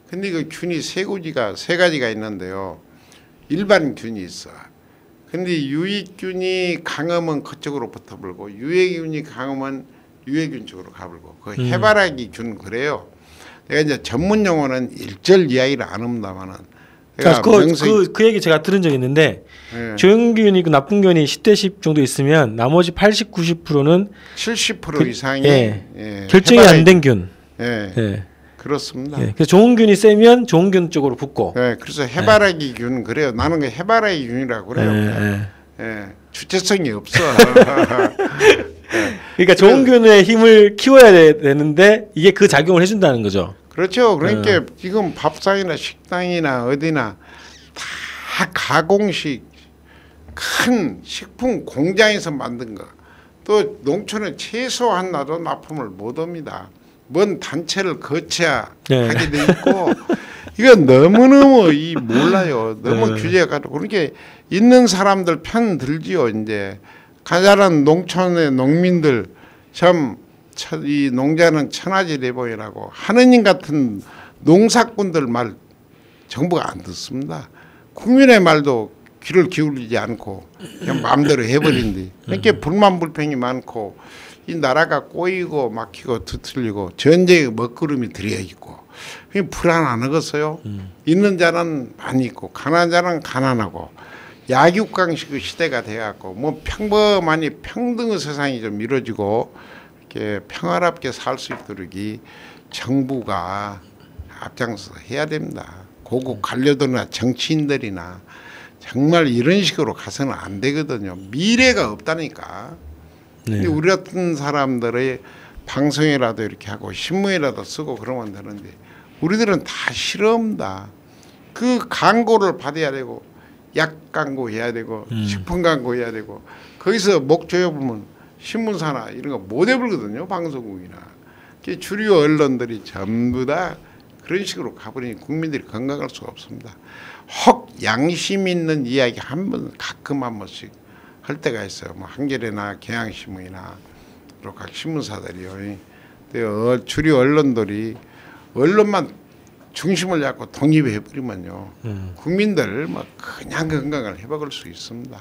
근데 그 균이 세 가지가 있는데요. 일반 균이 있어. 근데 유익균이 강하면 그쪽으로 붙어버리고 유해균이 강하면 유해균 쪽으로 가버리고 그 해바라기 균 그래요. 내가 이제 전문 용어는 일절 이야기를 안 합니다만은 그 얘기 제가 들은 적이 있는데 조영균이 그 나쁜 균이 10대 10 정도 있으면 나머지 80, 90%는 70% 이상이 결정이 안 된 균. 그렇습니다. 그래서 좋은 균이 세면 좋은 균 쪽으로 붙고. 그래서 해바라기 균 그래요. 나는 그 해바라기 균이라고 그래요. 주체성이 없어. 그러니까 좋은 균의 힘을 키워야 되는데 이게 그 작용을 해준다는 거죠. 그렇죠. 그러니까 지금 밥상이나 식당이나 어디나 다 가공식 큰 식품 공장에서 만든 거. 또 농촌은 최소한 나도 납품을 못 합니다. 뭔 단체를 거쳐야 하게 돼 있고 이건 너무너무 몰라요. 너무 규제가 가지고 그렇게 있는 사람들 편 들지요. 이제 가자란 농촌의 농민들 참 이 농자는 천하지 대보이라고 하느님 같은 농사꾼들 말 정부가 안 듣습니다. 국민의 말도 귀를 기울이지 않고 그냥 마음대로 해버린디. 이렇게 불만 불평이 많고 이 나라가 꼬이고 막히고 뒤틀리고 전쟁의 먹구름이 들여 있고 불안 안 하겠어요. 있는 자는 많이 있고 가난한 자는 가난하고 약육강식의 시대가 돼갖고 뭐 평범하니 평등의 세상이 좀 이루어지고 이렇게 평화롭게 살 수 있도록 이 정부가 앞장서 해야 됩니다. 고급 관료들이나 정치인들이나 정말 이런 식으로 가서는 안 되거든요. 미래가 없다니까. 네. 우리 같은 사람들의 방송이라도 이렇게 하고 신문이라도 쓰고 그러면 되는데 우리들은 다 싫어합니다. 그 광고를 받아야 되고 약 광고 해야 되고 식품 광고 해야 되고 거기서 목 조여보면 신문사나 이런 거 못 해보거든요. 방송국이나. 주류 언론들이 전부 다 그런 식으로 가버리니 국민들이 건강할 수가 없습니다. 혹 양심 있는 이야기 가끔 한 번씩 할 때가 있어요. 뭐 한겨레나 경향신문이나 또 각 신문사들이요. 주류 언론들이 언론만 중심을 잡고 독립해 버리면요. 국민들 뭐 그냥 건강을 해먹을 수 있습니다.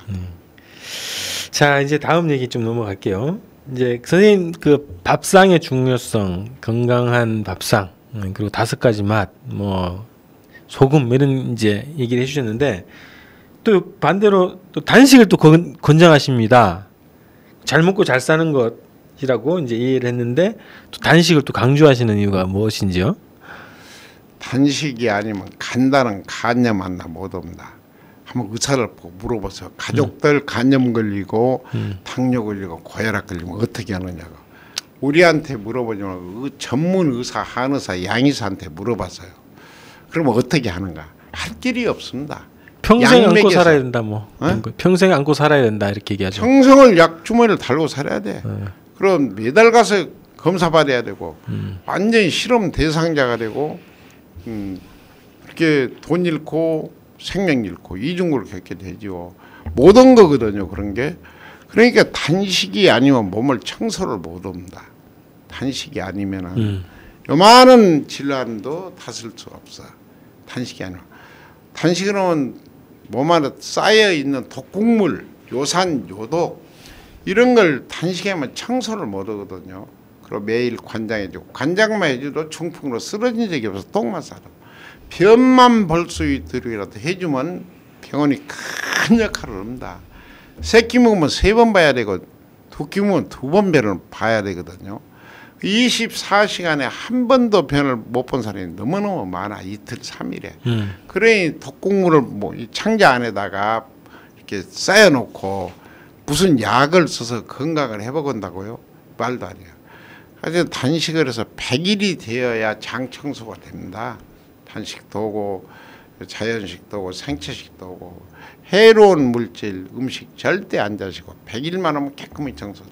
자, 이제 다음 얘기 좀 넘어갈게요. 이제 선생님 그 밥상의 중요성, 건강한 밥상, 그리고 5가지 맛, 뭐 소금 이런 이제 얘기를 해주셨는데 또 반대로 또 단식을 또 권장하십니다. 잘 먹고 잘 사는 것이라고 이제 이해를 했는데 또 단식을 또 강조하시는 이유가 무엇인지요? 단식이 아니면 간단한 간염 하나 못 옵니다. 한번 의사를 물어보세요. 가족들 간염 걸리고 당뇨 걸리고 고혈압 걸리면 어떻게 하느냐고. 우리한테 물어보지만 전문 의사, 한의사, 양의사한테 물어봤어요. 그러면 어떻게 하는가? 할 길이 없습니다. 평생 안고 살아야 된다 뭐. 평생 안고 살아야 된다 이렇게 얘기하죠. 평생을 약 주머니를 달고 살아야 돼. 그럼 매달 가서 검사 받아야 되고 완전히 실험 대상자가 되고 이렇게 돈 잃고 생명 잃고 이중고를 겪게 되죠. 모든 거거든요. 그런 게. 그러니까 단식이 아니면 몸을 청소를 못 합니다. 단식이 아니면은 요만한 질환도 다스릴 수가 없어. 단식이 아니면. 단식은 하면 몸 안에 쌓여 있는 독극물, 요산, 요독 이런 걸 단식하면 청소를 못 하거든요. 그리고 매일 관장해주고 관장만 해줘도 중풍으로 쓰러진 적이 없어서 똥만 싸도 변만 볼 수 있도록이라도 해주면 병원이 큰 역할을 합니다. 새끼 먹으면 3번 봐야 되고 두 끼 먹으면 2번 변을 봐야 되거든요. 24시간에 한 번도 변을 못 본 사람이 너무너무 많아. 이틀 3일에. 그러니 독극물을 뭐 이 창자 안에다가 이렇게 쌓여놓고 무슨 약을 써서 건강을 해보건다고요? 말도 안 해요. 그래서 단식을 해서 100일이 되어야 장 청소가 됩니다. 단식도 오고 자연식도 오고 생채식도 오고 해로운 물질 음식 절대 안 드시고 100일만 하면 깨끗이 청소돼.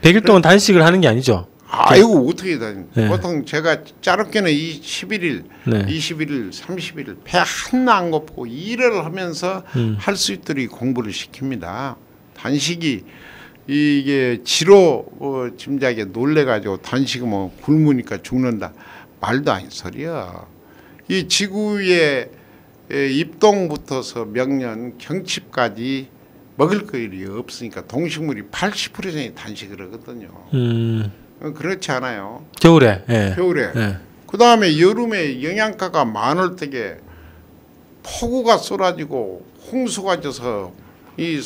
100일 동안 단식을 하는 게 아니죠? 아이고 어떻게 다니? 네. 보통 제가 짧게는 11일, 네. 21일, 30일 배 하나 안 고프고 일을 하면서 할 수 있도록 공부를 시킵니다. 단식이 이게 지로 짐작에 놀래가지고 단식은 뭐 굶으니까 죽는다 말도 아닌 소리야. 이 지구의 입동부터서 명년 경칩까지 먹을 거 일이 없으니까 동식물이 80%이 단식을 하거든요. 그렇지 않아요? 겨울에. 예. 겨울에. 예. 그 다음에 여름에 영양가가 많을 때에 폭우가 쏟아지고 홍수가 져서 이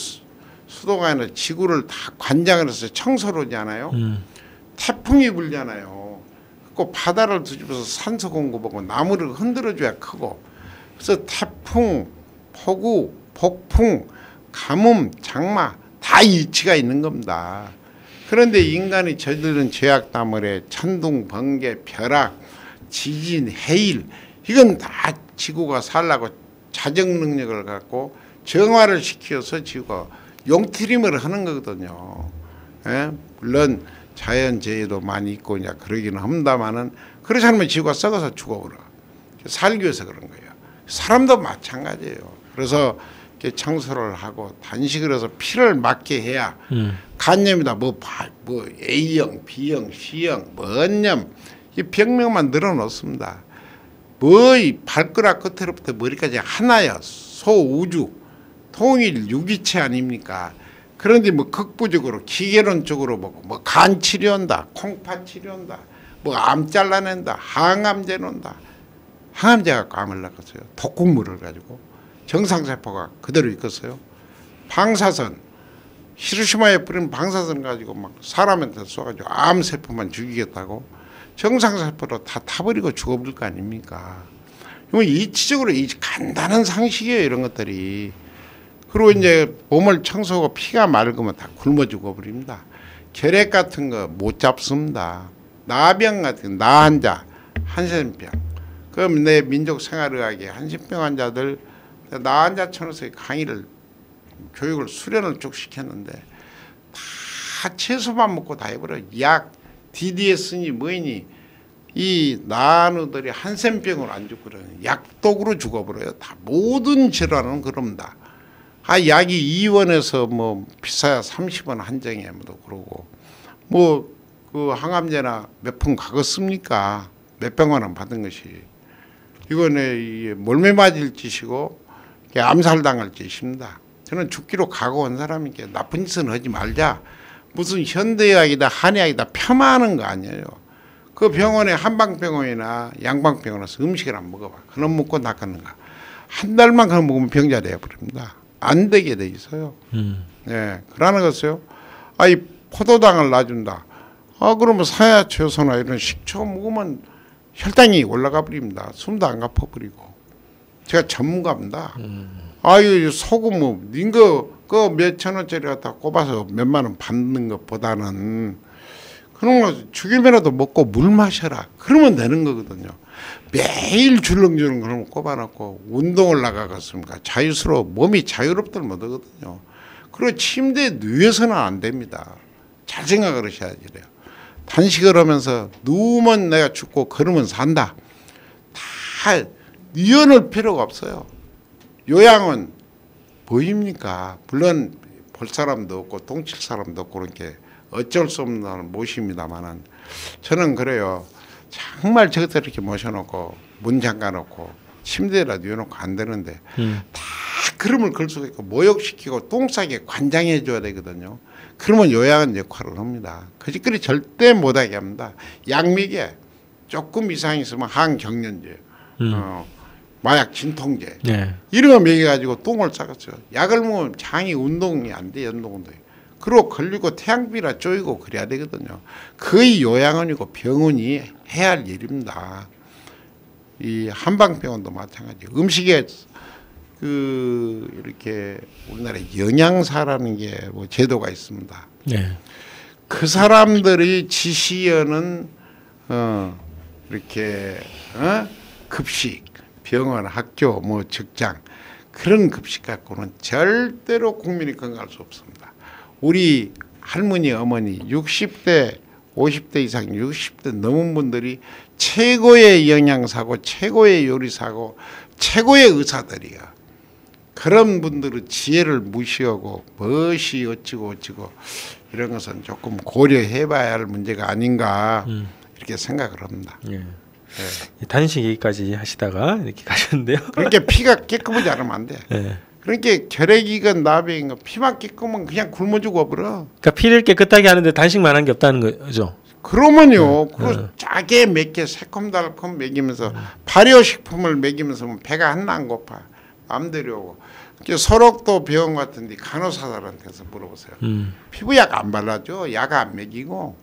수도가 아니라 지구를 다 관장을 해서 청소를 하잖아요. 태풍이 불잖아요. 그 바다를 뒤집어서 산소 공급하고 나무를 흔들어줘야 크고. 그래서 태풍, 폭우, 폭풍, 가뭄, 장마 다 이치가 있는 겁니다. 그런데 인간이 저지른 죄악다물에 천둥, 번개, 벼락, 지진, 해일 이건 다 지구가 살라고 자정 능력을 갖고 정화를 시켜서 지구가 용트림을 하는 거거든요. 예? 물론 자연재해도 많이 있고 그러기는 합니다만은 그렇지 않으면 지구가 썩어서 죽어버려. 살기 위해서 그런 거예요. 사람도 마찬가지예요. 그래서 이렇게 청소를 하고 단식을 해서 피를 막게 해야 간염이다 뭐 A형, B형, C형, 뭐 N염 이 병명만 늘어놓습니다. 뭐 이 발가락 끝으로부터 머리까지 하나야 소우주 통일 유기체 아닙니까? 그런데 뭐 극부적으로 기계론적으로 뭐 간 치료한다, 콩팥 치료한다, 뭐 암 잘라낸다, 항암제 놓는다. 항암제 갖고 암을 낳았어요. 독극물을 가지고 정상세포가 그대로 있겠어요. 방사선 히로시마에 뿌린 방사선 가지고 막 사람한테 쏘가지고 암세포만 죽이겠다고 정상세포로 다 타버리고 죽어버릴 거 아닙니까? 이치적으로 이 간단한 상식이에요. 이런 것들이. 그리고 이제 몸을 청소하고 피가 맑으면 다 굶어 죽어버립니다. 결핵 같은 거 못 잡습니다. 나병 같은 거, 나환자, 한센병. 그럼 내 민족생활의학의 한센병 환자들 나환자촌에서 강의를 교육을 수련을 쭉 시켰는데 다 채소만 먹고 다 해버려. 약 DDS니 뭐니 이 나누들이 한센병으로 안 죽고요. 약독으로 죽어버려요. 다 모든 질환은 그럽니다. 약이 2원에서 뭐 비싸야 30원 한정에 뭐 그러고 뭐 그 항암제나 몇 푼 가겠습니까? 몇백만 원 받은 것이 이거는 몰매 맞을 짓이고 암살당할 짓입니다. 저는 죽기로 각오한 사람이니까 나쁜 짓은 하지 말자. 무슨 현대의학이다 한의학이다 폄하하는 거 아니에요. 그 병원에 한방병원이나 양방병원에서 음식을 안 먹어봐. 그놈 먹고 낚았는가. 한 달만 그거 먹으면 병자 되어버립니다. 안 되게 돼 있어요. 예, 그러는 것이요. 이 포도당을 놔준다. 그러면 사야초소나 이런 식초 먹으면 혈당이 올라가 버립니다. 숨도 안 가퍼버리고. 제가 전문가입니다. 이 소금 뭐 닌거 그 몇천 원짜리 갖다 꼽아서 몇만 원 받는 것보다는 그런 거 죽이면라도 먹고 물 마셔라. 그러면 되는 거거든요. 매일 줄렁줄렁 그런 거 꼽아놓고 운동을 나가겠습니까? 자유스러워 몸이 자유롭들 못하거든요. 그리고 침대에 누워서는 안 됩니다. 잘 생각을 하셔야지 그래요. 단식을 하면서 누우면 내가 죽고 걸으면 산다. 다 뉘어놓을 필요가 없어요. 요양은 뭐입니까? 물론 볼 사람도 없고 똥칠 사람도 없고 그렇게 어쩔 수 없는 모십니다만은 저는 그래요. 정말 저것들 이렇게 모셔놓고 문 잠가놓고 침대에다 뉘어놓고 안 되는데 다 그름을 걸 수가 있고 모욕시키고 똥 싸게 관장해 줘야 되거든요. 그러면 요양은 역할을 합니다. 그짓거리 절대 못하게 합니다. 약미계 조금 이상 있으면 항경련제 마약 진통제 이런 거 먹여가지고 똥을 싸갔어요. 약을 먹으면 장이 운동이 안 돼. 운동운동이. 그리고 걸리고 태양비라 쪼이고 그래야 되거든요. 거의 요양원이고 병원이 해야 할 일입니다. 이 한방병원도 마찬가지. 음식에 이렇게 우리나라에 영양사라는 게 뭐 제도가 있습니다. 그 사람들이 지시하는 이렇게 급식, 병원, 학교, 뭐 직장 그런 급식 갖고는 절대로 국민이 건강할 수 없습니다. 우리 할머니, 어머니 60대, 50대 이상 60대 넘은 분들이 최고의 영양사고 최고의 요리사고 최고의 의사들이야. 그런 분들은 지혜를 무시하고 무엇이 어찌고 이런 것은 조금 고려해봐야 할 문제가 아닌가 이렇게 생각을 합니다. 단식 얘기까지 하시다가 이렇게 가셨는데요. 그렇게 피가 깨끗하지 않으면 안 돼. 그러니까 결핵이건 나병이건 피만 깨끗하면 그냥 굶어 죽어버려. 그러니까 피를 깨끗하게 하는데 단식만 한 게 없다는 거죠. 그러면요. 그 짜게 맵게 새콤달콤 먹이면서 발효식품을 먹이면서 배가 하나 안 고파. 마음대로 오고. 소록도 병원 같은 데 간호사들한테서 물어보세요. 피부약 안 발라줘. 약 안 먹이고.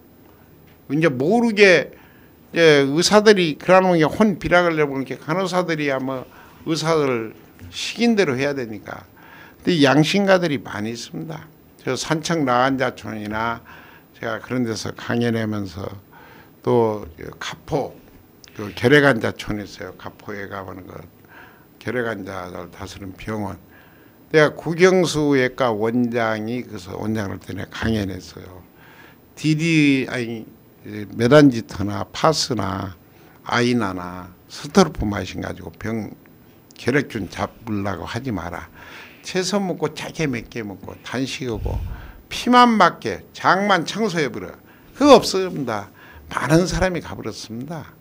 이제 모르게 이제 의사들이 그러는 게 혼비락을 내보는 게 간호사들이야 뭐 의사들 시킨 대로 해야 되니까. 근데 양심가들이 많이 있습니다. 저 산청 나환자촌이나 제가 그런 데서 강연하면서 또 가포 그 결핵환자촌 있어요. 가포에 가보는 거 결핵환자를 다스리는 병원. 내가 국영수외과 원장이 그래서 원장을 때문에 강연했어요. 메단지터나 파스나 아이나나 스토르프 마신 가지고 결핵균 잡으려고 하지 마라. 채소 먹고 짜게 몇 개 먹고 단식하고 피만 맞게 장만 청소해버려. 그거 없습니다. 많은 사람이 가버렸습니다.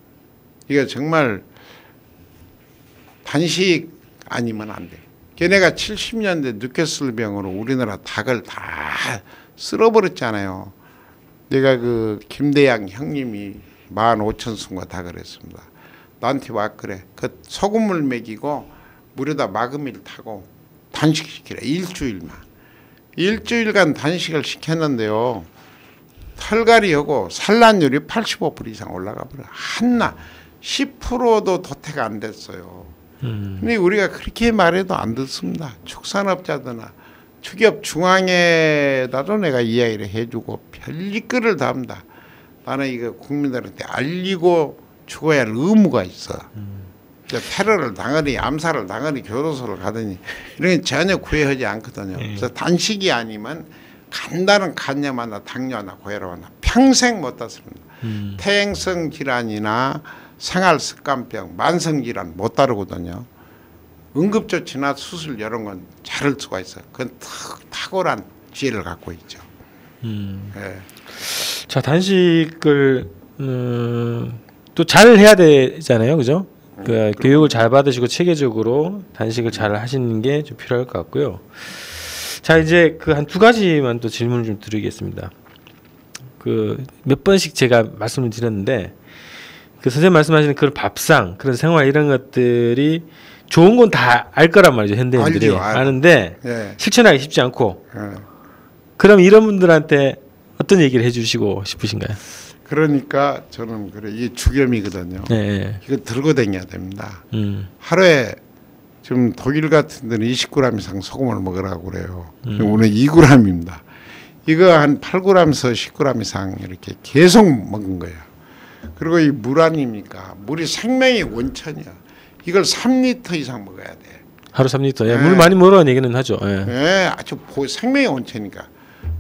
이거 정말 단식 아니면 안 돼. 걔네가 70년대 뉴캐슬병으로 우리나라 닭을 다 쓸어버렸잖아요. 내가 그 김대양 형님이 15,000순과 닭을 했습니다. 나한테 와 그래. 그 소금물 먹이고 물에다 마그밀 타고 단식시키라. 일주일간 단식을 시켰는데요. 털갈이하고 산란율이 85% 이상 올라가 버려. 한나 10%도 도태가 안 됐어요. 근데 우리가 그렇게 말해도 안 듣습니다. 축산업자들나 축협 중앙에다도 내가 이야기를 해주고 별짓거리를 다 합니다. 나는 이거 국민들한테 알리고 죽어야 할 의무가 있어. 테러를 당하니 암살을 당하니 교도소를 가더니 이런 게 전혀 구애하지 않거든요. 그래서 단식이 아니면 간단한 간염 하나 당뇨 하나 고혈압 하나 평생 못 다스립니다. 퇴행성 질환이나 생활습관병 만성질환 못 다루거든요. 응급조치나 수술 이런 건 잘할 수가 있어요. 그건 탁월한 지혜를 갖고 있죠. 네. 자, 단식을 또 잘 해야 되잖아요, 그죠? 그 교육을 잘 받으시고 체계적으로 단식을 잘 하시는 게 좀 필요할 것 같고요. 자, 이제 그 한 두 가지만 또 질문을 좀 드리겠습니다. 그 몇 번씩 제가 말씀을 드렸는데 그 선생님 말씀하시는 그런 밥상, 그런 생활 이런 것들이 좋은 건 다 알 거란 말이죠. 현대인들이 아는데 네. 실천하기 쉽지 않고. 그럼 이런 분들한테 어떤 얘기를 해주시고 싶으신가요? 그러니까 저는 그래 이게 주겸이거든요. 네. 이거 들고 다녀야 됩니다. 하루에 지금 독일 같은 데는 20g 이상 소금을 먹으라고 그래요. 오늘 2g입니다. 이거 한 8g에서 10g 이상 이렇게 계속 먹은 거예요. 그리고 이 물 아닙니까? 물이 생명의 원천이야. 이걸 3리터 이상 먹어야 돼. 하루 3리터. 예, 물 많이 먹으라는 얘기는 하죠. 예. 예, 아주 생명의 원천이니까.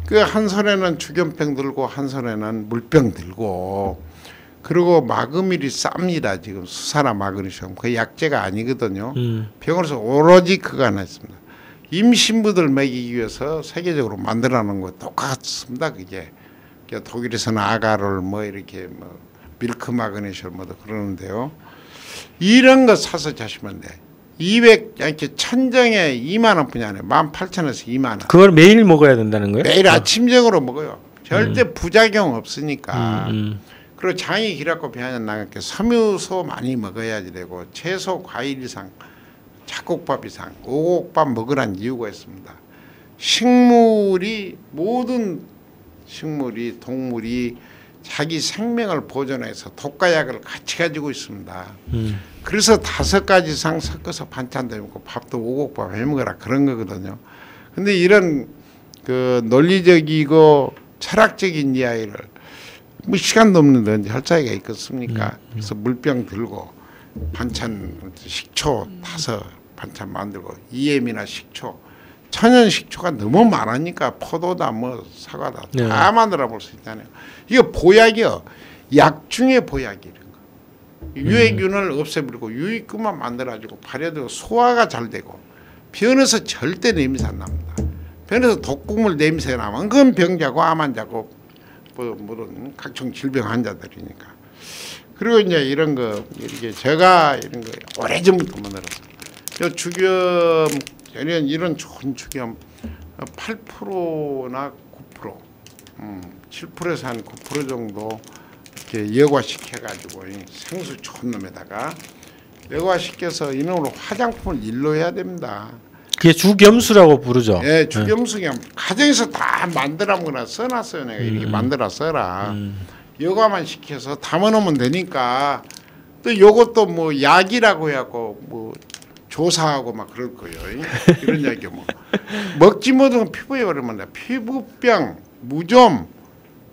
그 한 손에는 주겸병 들고 한 손에는 물병 들고 그리고 마그밀이 쌉니다. 지금 수사나 마그네슘 그 약재가 아니거든요. 병원에서 오로지 그거 하나 있습니다. 임신부들 먹이기 위해서 세계적으로 만들어놓은 거 똑같습니다. 그게 독일에서는 아가롤 뭐 이렇게 뭐 밀크 마그네슘 뭐도 그러는데요. 이런 거 사서 자시면 돼. 200 이렇게 천정에 2만 원뿐이 아니라 18,000원에서 2만 원. 그걸 매일 먹어야 된다는 거예요? 매일 아침적으로 먹어요. 절대 부작용 없으니까. 그리고 장이 길었고 배안이 나게 섬유소 많이 먹어야지 되고 채소 과일 이상 잡곡밥 이상 오곡밥 먹으란 이유가 있습니다. 식물이 모든 식물이 동물이 자기 생명을 보존해서 독과약을 같이 가지고 있습니다. 그래서 5가지 이상 섞어서 반찬도 해먹고 밥도 오곡밥 해먹어라 그런 거거든요. 근데 이런 그 논리적이고 철학적인 이야기를 뭐 시간도 없는데 언제 할 자리가 있겠습니까? 그래서 물병 들고 반찬 식초 타서 반찬 만들고 EM이나 식초 천연 식초가 너무 많으니까 포도다 뭐 사과다 다 만들어 볼 수 있잖아요. 이거 보약이요. 약 중에 보약이 이런 거. 유해균을 없애버리고 유익균만 만들어가지고 발효되고 소화가 잘 되고 변에서 절대 냄새 안 납니다. 변에서 독국물 냄새 나면 그건 병자고 암 환자고 뭐 모든 각종 질병 환자들이니까. 그리고 이제 이런 거 이렇게 제가 이런 거 오래전부터 만들었어요. 주겸 이런 좋은 주겸 8%나 9%, 7%에서 한 9% 정도 이렇게 여과시켜가지고 생수 좋은 놈에다가 여과시켜서 이놈으로 화장품을 일로해야 됩니다. 그게 주겸수라고 부르죠. 예, 주겸수겸 가정에서 다 만들어먹거나 써놨어요. 내가 이렇게 만들어 써라. 여과만 시켜서 담아놓으면 되니까 또 요것도 뭐 약이라고 해갖고 뭐 조사하고 막 그럴 거예요. 이런 이야기 뭐 먹지 못하면 피부에 그러면 피부병, 무좀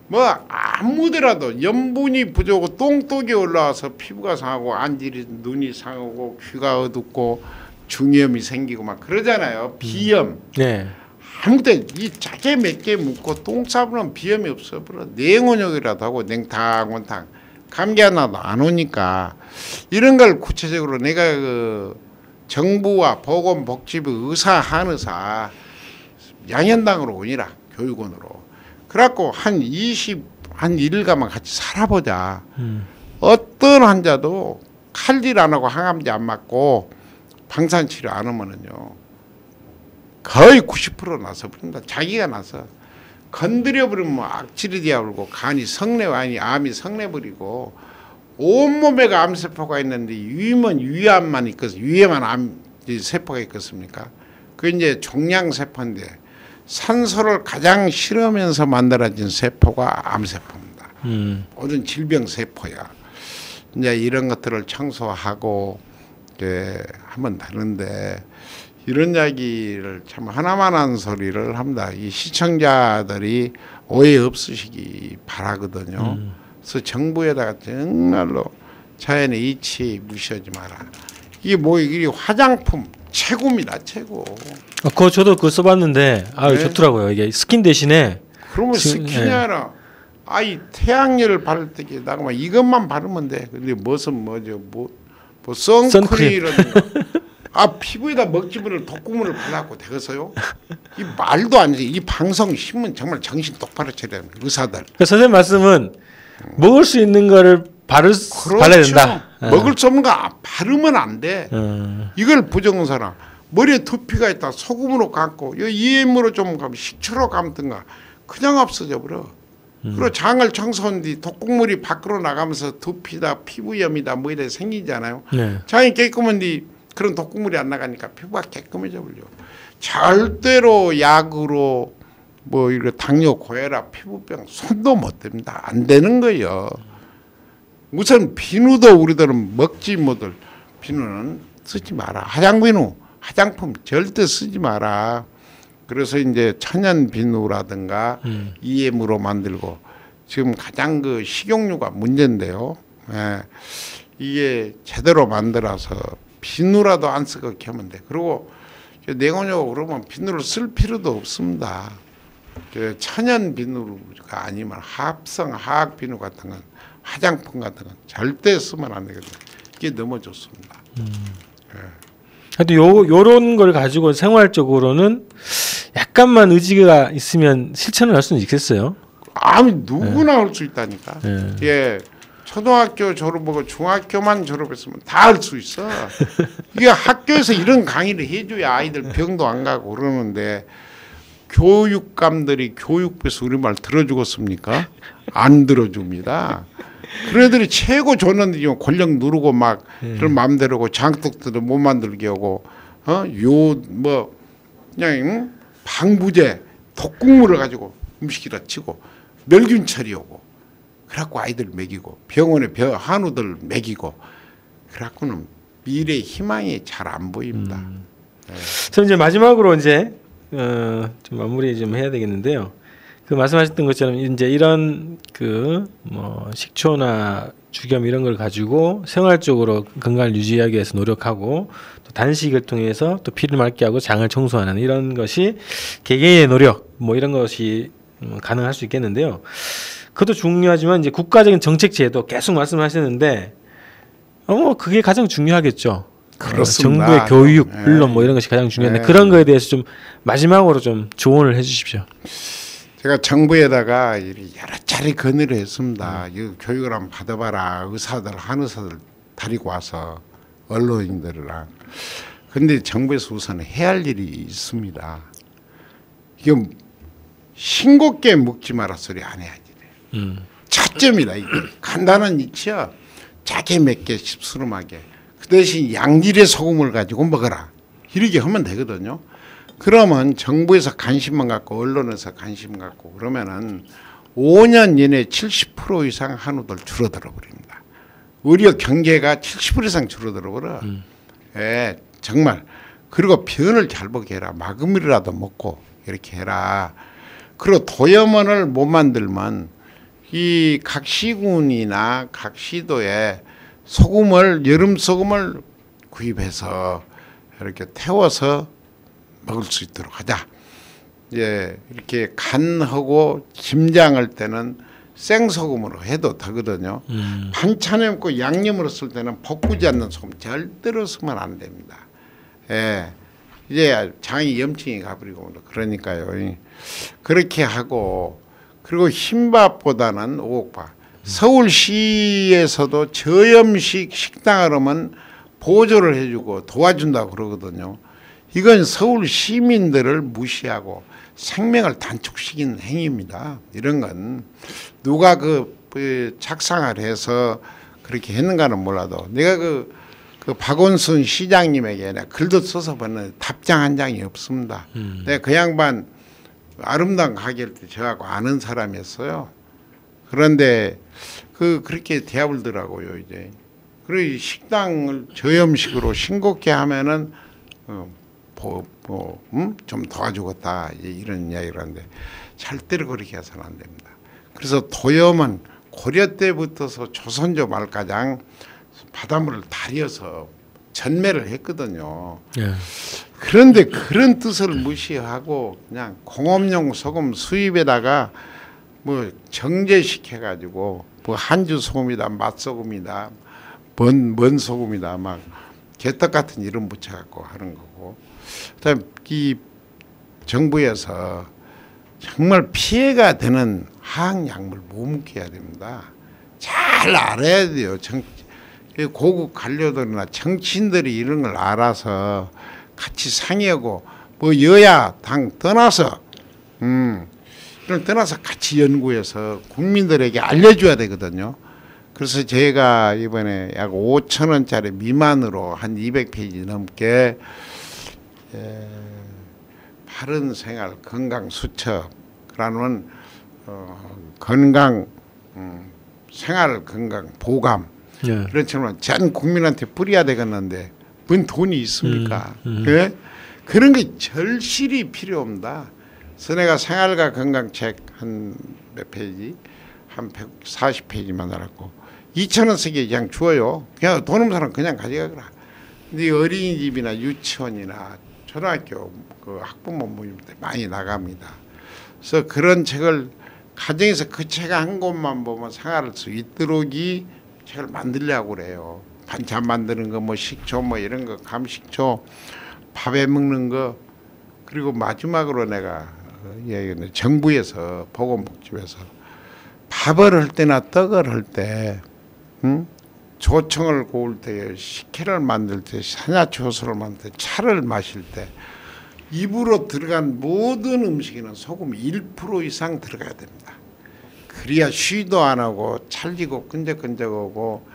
뭐 아무데라도 염분이 부족하고 똥독이 올라와서 피부가 상하고 안질이 눈이 상하고 귀가 어둡고 중이염이 생기고 막 그러잖아요. 비염. 네. 아무데 이 짜게 몇 개 묻고 똥 싸면 비염이 없어버려. 냉온욕이라도 하고 냉탕원탕 감기 하나도 안 오니까 이런 걸 구체적으로 내가 그 정부와 보건복지부 의사 한의사 양현당으로 오니라 교육원으로. 그래갖고 한 1일간만 같이 살아보자. 어떤 환자도 칼질 안 하고 항암제 안 맞고 방사치료 안 하면은요 거의 90% 나서 버린다. 자기가 나서 건드려 버리면 뭐 악질이 되어버리고 간이 성내 아니 암이 성내 버리고 온몸에 암세포가 있는데 위면 위암만 있겠어. 위에만 암 세포가 있겠습니까? 그 이제 종양세포인데 산소를 가장 싫으면서 만들어진 세포가 암세포입니다. 모든 질병 세포야. 이제 이런 것들을 청소하고 하면 되는데 이런 이야기를 참 하나만한 소리를 합니다. 이 시청자들이 오해 없으시기 바라거든요. 그래서 정부에다가 정말로 자연의 이치 무시하지 마라. 이게 뭐 이게 화장품 최고입니다. 최고. 그거 저도 그거 써봤는데 네. 좋더라고요. 이게 스킨 대신에 그러면 스킨이 아니라 아이 태양열을 바를 때 나가면 이것만 바르면 돼. 근데 무슨 뭐죠 뭐 선크림이라든가 피부에다 먹지물을 독구물을 발라갖고 되겠어요? 이 말도 안 돼. 이 방송 신문 정말 정신 똑바로 차려야 합니다. 의사들. 그러니까 선생님 말씀은 먹을 수 있는 거를 발라야 된다. 먹을 수 없는 거 바르면 안 돼. 이걸 부정한 사람 머리에 두피가 있다 소금으로 감고 이엠으로 좀 감고 식초로 감든가 그냥 없어져 버려. 그리고 장을 청소한 뒤 독국물이 밖으로 나가면서 두피다 피부염이다 뭐 이래 생기잖아요. 네. 장이 깨끗한 뒤 그런 독국물이 안 나가니까 피부가 깨끗해져 버려. 절대로 약으로 뭐 이런 당뇨 고혈압 피부병 손도 못 댑니다. 안 되는 거예요. 우선 비누도 우리들은 먹지 못할 비누는 쓰지 마라. 화장비누 화장품 절대 쓰지 마라. 그래서 이제 천연 비누라든가 EM으로 만들고 지금 가장 그 식용유가 문제인데요. 예. 이게 제대로 만들어서 비누라도 안 쓰고 이렇게 하면 돼. 그리고 냉온욕 그러면 비누를 쓸 필요도 없습니다. 천연 비누가 아니면 합성 화학 비누 같은 건 화장품 같은 건 절대 쓰면 안 되거든요. 이게 너무 좋습니다. 하여튼 요런 걸 가지고 생활적으로는 약간만 의지가 있으면 실천을 할 수는 있겠어요. 아니 누구나 할 수 있다니까. 네. 예. 초등학교 졸업하고 중학교만 졸업했으면 다 할 수 있어. 이게 학교에서 이런 강의를 해줘야 아이들 병도 안 가고 그러는데 교육감들이 교육부에서 우리말 들어주겠습니까? 안 들어줍니다. 그런 애들이 최고 좋은데 권력 누르고 막 그런 마음대로고 장독들도 못 만들게 하고 뭐 그냥 방부제 독국물을 가지고 음식이라 치고 멸균 처리하고 그래갖고 아이들 먹이고 병원에 한우들 먹이고 그래갖고는 미래 희망이 잘 안 보입니다. 그럼 이제 마지막으로 이제 좀 마무리 좀 해야 되겠는데요. 그 말씀하셨던 것처럼 이제 이런 그 뭐 식초나 죽염 이런 걸 가지고 생활적으로 건강을 유지하기 위해서 노력하고 또 단식을 통해서 또 피를 맑게 하고 장을 청소하는 이런 것이 개개인의 노력 뭐 이런 것이 가능할 수 있겠는데요. 그것도 중요하지만 이제 국가적인 정책 제도 계속 말씀하시는데 그게 가장 중요하겠죠. 그렇습니다. 정부의 교육, 언론 뭐 이런 것이 가장 중요한데 그런 거에 대해서 좀 마지막으로 좀 조언을 해주십시오. 제가 정부에다가 여러 차례 건의를 했습니다. 이 교육을 한번 받아봐라. 의사들, 한의사들 데리고 와서 언론인들이랑. 그런데 정부에서 우선 해야 할 일이 있습니다. 이게 싱겁게 먹지 마라 소리 안 해야지. 차점이다. 이게 간단한 이치야. 짜게 맵게 씹스름하게. 그 대신 양질의 소금을 가지고 먹어라. 이렇게 하면 되거든요. 그러면 정부에서 관심만 갖고 언론에서 관심 갖고 그러면은 5년 이내에 70% 이상 한우들 줄어들어 버립니다. 의료 경제가 70% 이상 줄어들어 버려. 예, 정말. 그리고 변을 잘 보게 해라. 마금이라도 먹고 이렇게 해라. 그리고 도염원을 못 만들면 이 각 시군이나 각 시도에 소금을 여름 소금을 구입해서 이렇게 태워서 먹을 수 있도록 하자. 예, 이렇게 간하고 김장할 때는 생소금으로 해도 되거든요. 반찬에 먹고 양념으로 쓸 때는 볶지 않는 소금 절대로 쓰면 안 됩니다. 예, 이제 장이 염증이 가버리고 그러니까요. 그렇게 하고 그리고 흰밥보다는 오곡밥. 서울시에서도 저염식 식당을 하면 보조를 해주고 도와준다고 그러거든요. 이건 서울 시민들을 무시하고 생명을 단축시키는 행위입니다. 이런 건 누가 그 작성을 해서 그렇게 했는가는 몰라도 내가 그 박원순 시장님에게 내가 글도 써서 봤는데 답장 한 장이 없습니다. 내가 그 양반 아름다운 가게일 때 저하고 아는 사람이었어요. 그런데 그렇게 대합을 더라고요 이제. 그리고 식당을 저염식으로 싱겁게 하면은 좀 도와주겠다 이런 이야기를 하는데 절대로 그렇게 해서는 안 됩니다. 그래서 도염은 고려 때부터서 조선조 말가장 바닷물을 달여서 전매를 했거든요. 예. 그런데 그런 뜻을 무시하고 그냥 공업용 소금 수입에다가 뭐 정제시켜 가지고 뭐 한주 소금이다, 맛소금이다, 먼 소금이다, 막 개떡 같은 이름 붙여갖고 하는 거고. 그다음 이 정부에서 정말 피해가 되는 화학약물 묵묵해야 됩니다. 잘 알아야 돼요. 고급 관료들이나 정치인들이 이런 걸 알아서 같이 상의하고 뭐 여야 당 떠나서 이걸 떠나서 같이 연구해서 국민들에게 알려줘야 되거든요. 그래서 제가 이번에 약 5,000원짜리 미만으로 한 200페이지 넘게 바른 생활 건강 수첩이라는 건강 생활 건강 보감 그렇지만 전 국민한테 뿌려야 되겠는데 뭔 돈이 있습니까? 예? 그런 게 절실히 필요합니다. 선혜가 생활과 건강책 한 몇 페이지? 한 140페이지만 알았고 2,000원씩에 그냥 주어요. 그냥 돈 없는 사람 그냥 가져가거라. 근데 어린이집이나 유치원이나 초등학교 그 학부모 모임 때 많이 나갑니다. 그래서 그런 책을 가정에서 그 책 한 권만 보면 생활할 수 있도록이 책을 만들려고 그래요. 반찬 만드는 거, 뭐 식초, 뭐 이런 거, 감식초, 밥에 먹는 거, 그리고 마지막으로 내가 얘기했는데 정부에서 보건복지부에서 밥을 할 때나 떡을 할 때, 조청을 고울 때, 식혜를 만들 때, 산야초소를 만들 때, 차를 마실 때 입으로 들어간 모든 음식에는 소금 1% 이상 들어가야 됩니다. 그래야 쉬도 안 하고 찰지고 끈적끈적하고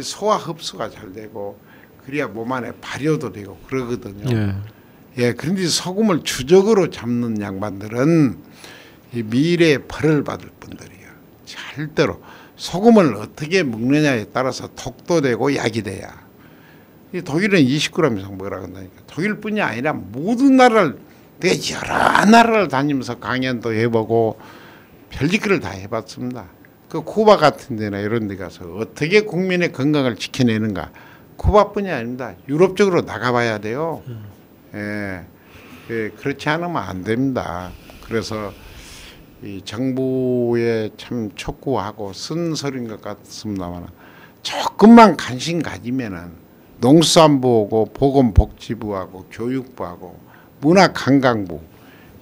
소화 흡수가 잘 되고 그래야 몸 안에 발효도 되고 그러거든요. 예, 그런데 소금을 주적으로 잡는 양반들은 이 미래에 벌을 받을 분들이에요. 절대로 소금을 어떻게 먹느냐에 따라서 독도 되고 약이 돼야. 이 독일은 20g 이상 먹으라고 한다니까. 독일뿐이 아니라 모든 나라를 내가 여러 나라를 다니면서 강연도 해보고 별짓기를 다 해봤습니다. 그 쿠바 같은 데나 이런 데 가서 어떻게 국민의 건강을 지켜내는가. 쿠바뿐이 아닙니다. 유럽 쪽으로 나가봐야 돼요. 예, 그렇지 않으면 안 됩니다. 그래서 이 정부에 참 촉구하고 쓴소리인 것 같습니다만 조금만 관심 가지면은 농수산부하고 보건복지부하고 교육부하고 문화관광부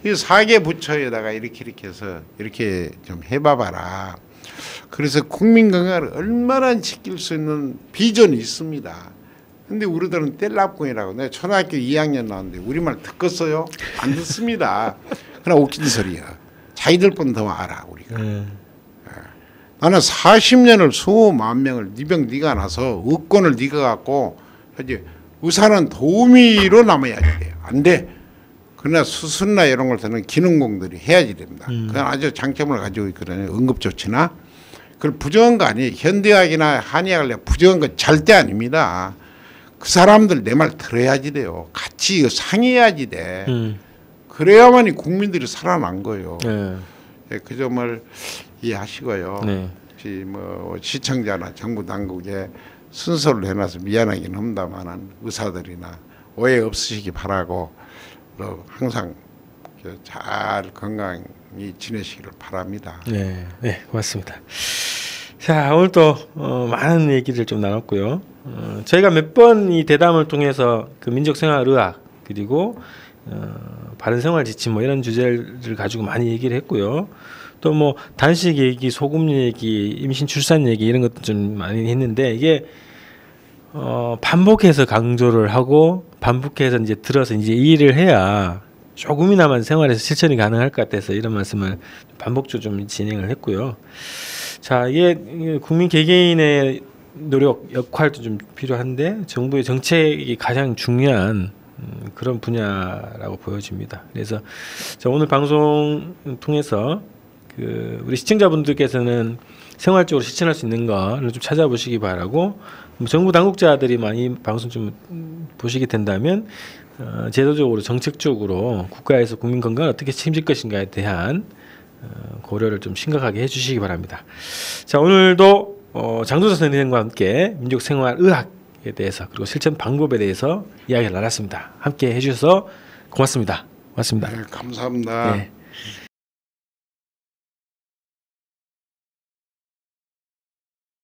이 4개 부처에다가 이렇게 해서 이렇게 좀 해봐봐라. 그래서 국민 건강을 얼마나 지킬 수 있는 비전이 있습니다. 근데 우리들은 뗄랍군이라고 내가 초등학교 2학년 나왔는데 우리말 듣겠어요? 안 듣습니다. 그냥 웃긴 소리야. 자기들뿐 더 알아 우리가. 나는 40년을 수만 명을 네 병 네가 나서 의권을 네가 갖고 이제 의사는 도우미로 남아야지 돼요. 안 돼. 그러나 수술이나 이런 걸 쓰는 기능공들이 해야지 됩니다. 그건 아주 장점을 가지고 있거든요. 응급조치나. 그걸 부정한 거 아니에요. 현대의학이나 한의학을 내가 부정한 건 절대 아닙니다. 그 사람들 내 말 들어야지 돼요. 같이 상의해야지 돼. 그래야만이 국민들이 살아난 거예요. 그 점을 이해하시고요. 네. 혹시 뭐 시청자나 정부 당국에 순서를 해놔서 미안하긴 합니다만은 의사들이나 오해 없으시기 바라고 항상 잘 건강히 지내시기를 바랍니다. 네, 네, 고맙습니다. 자, 오늘 또 많은 얘기를 좀 나눴고요. 저희가 몇 번 이 대담을 통해서 그 민족생활의학 그리고 바른생활 지침 뭐 이런 주제를 가지고 많이 얘기를 했고요. 또 뭐 단식 얘기, 소금 얘기, 임신 출산 얘기 이런 것도 좀 많이 했는데 이게 반복해서 강조를 하고 반복해서 이제 들어서 이제 이해를 해야 조금이나마 생활에서 실천이 가능할 것 같아서 이런 말씀을 반복적으로 좀 진행을 했고요. 자, 이게 국민 개개인의 노력, 역할도 좀 필요한데 정부의 정책이 가장 중요한 그런 분야라고 보여집니다. 그래서 자, 오늘 방송 통해서 그 우리 시청자분들께서는 생활적으로 실천할 수 있는 거를 좀 찾아보시기 바라고 정부 당국자들이 많이 방송 좀 보시게 된다면 제도적으로 정책적으로 국가에서 국민 건강을 어떻게 책임질 것인가에 대한 고려를 좀 심각하게 해주시기 바랍니다. 자, 오늘도 장도서 선생님과 함께 민족생활의학에 대해서 그리고 실천 방법에 대해서 이야기를 나눴습니다. 함께 해주셔서 고맙습니다. 고맙습니다. 네, 감사합니다. 네.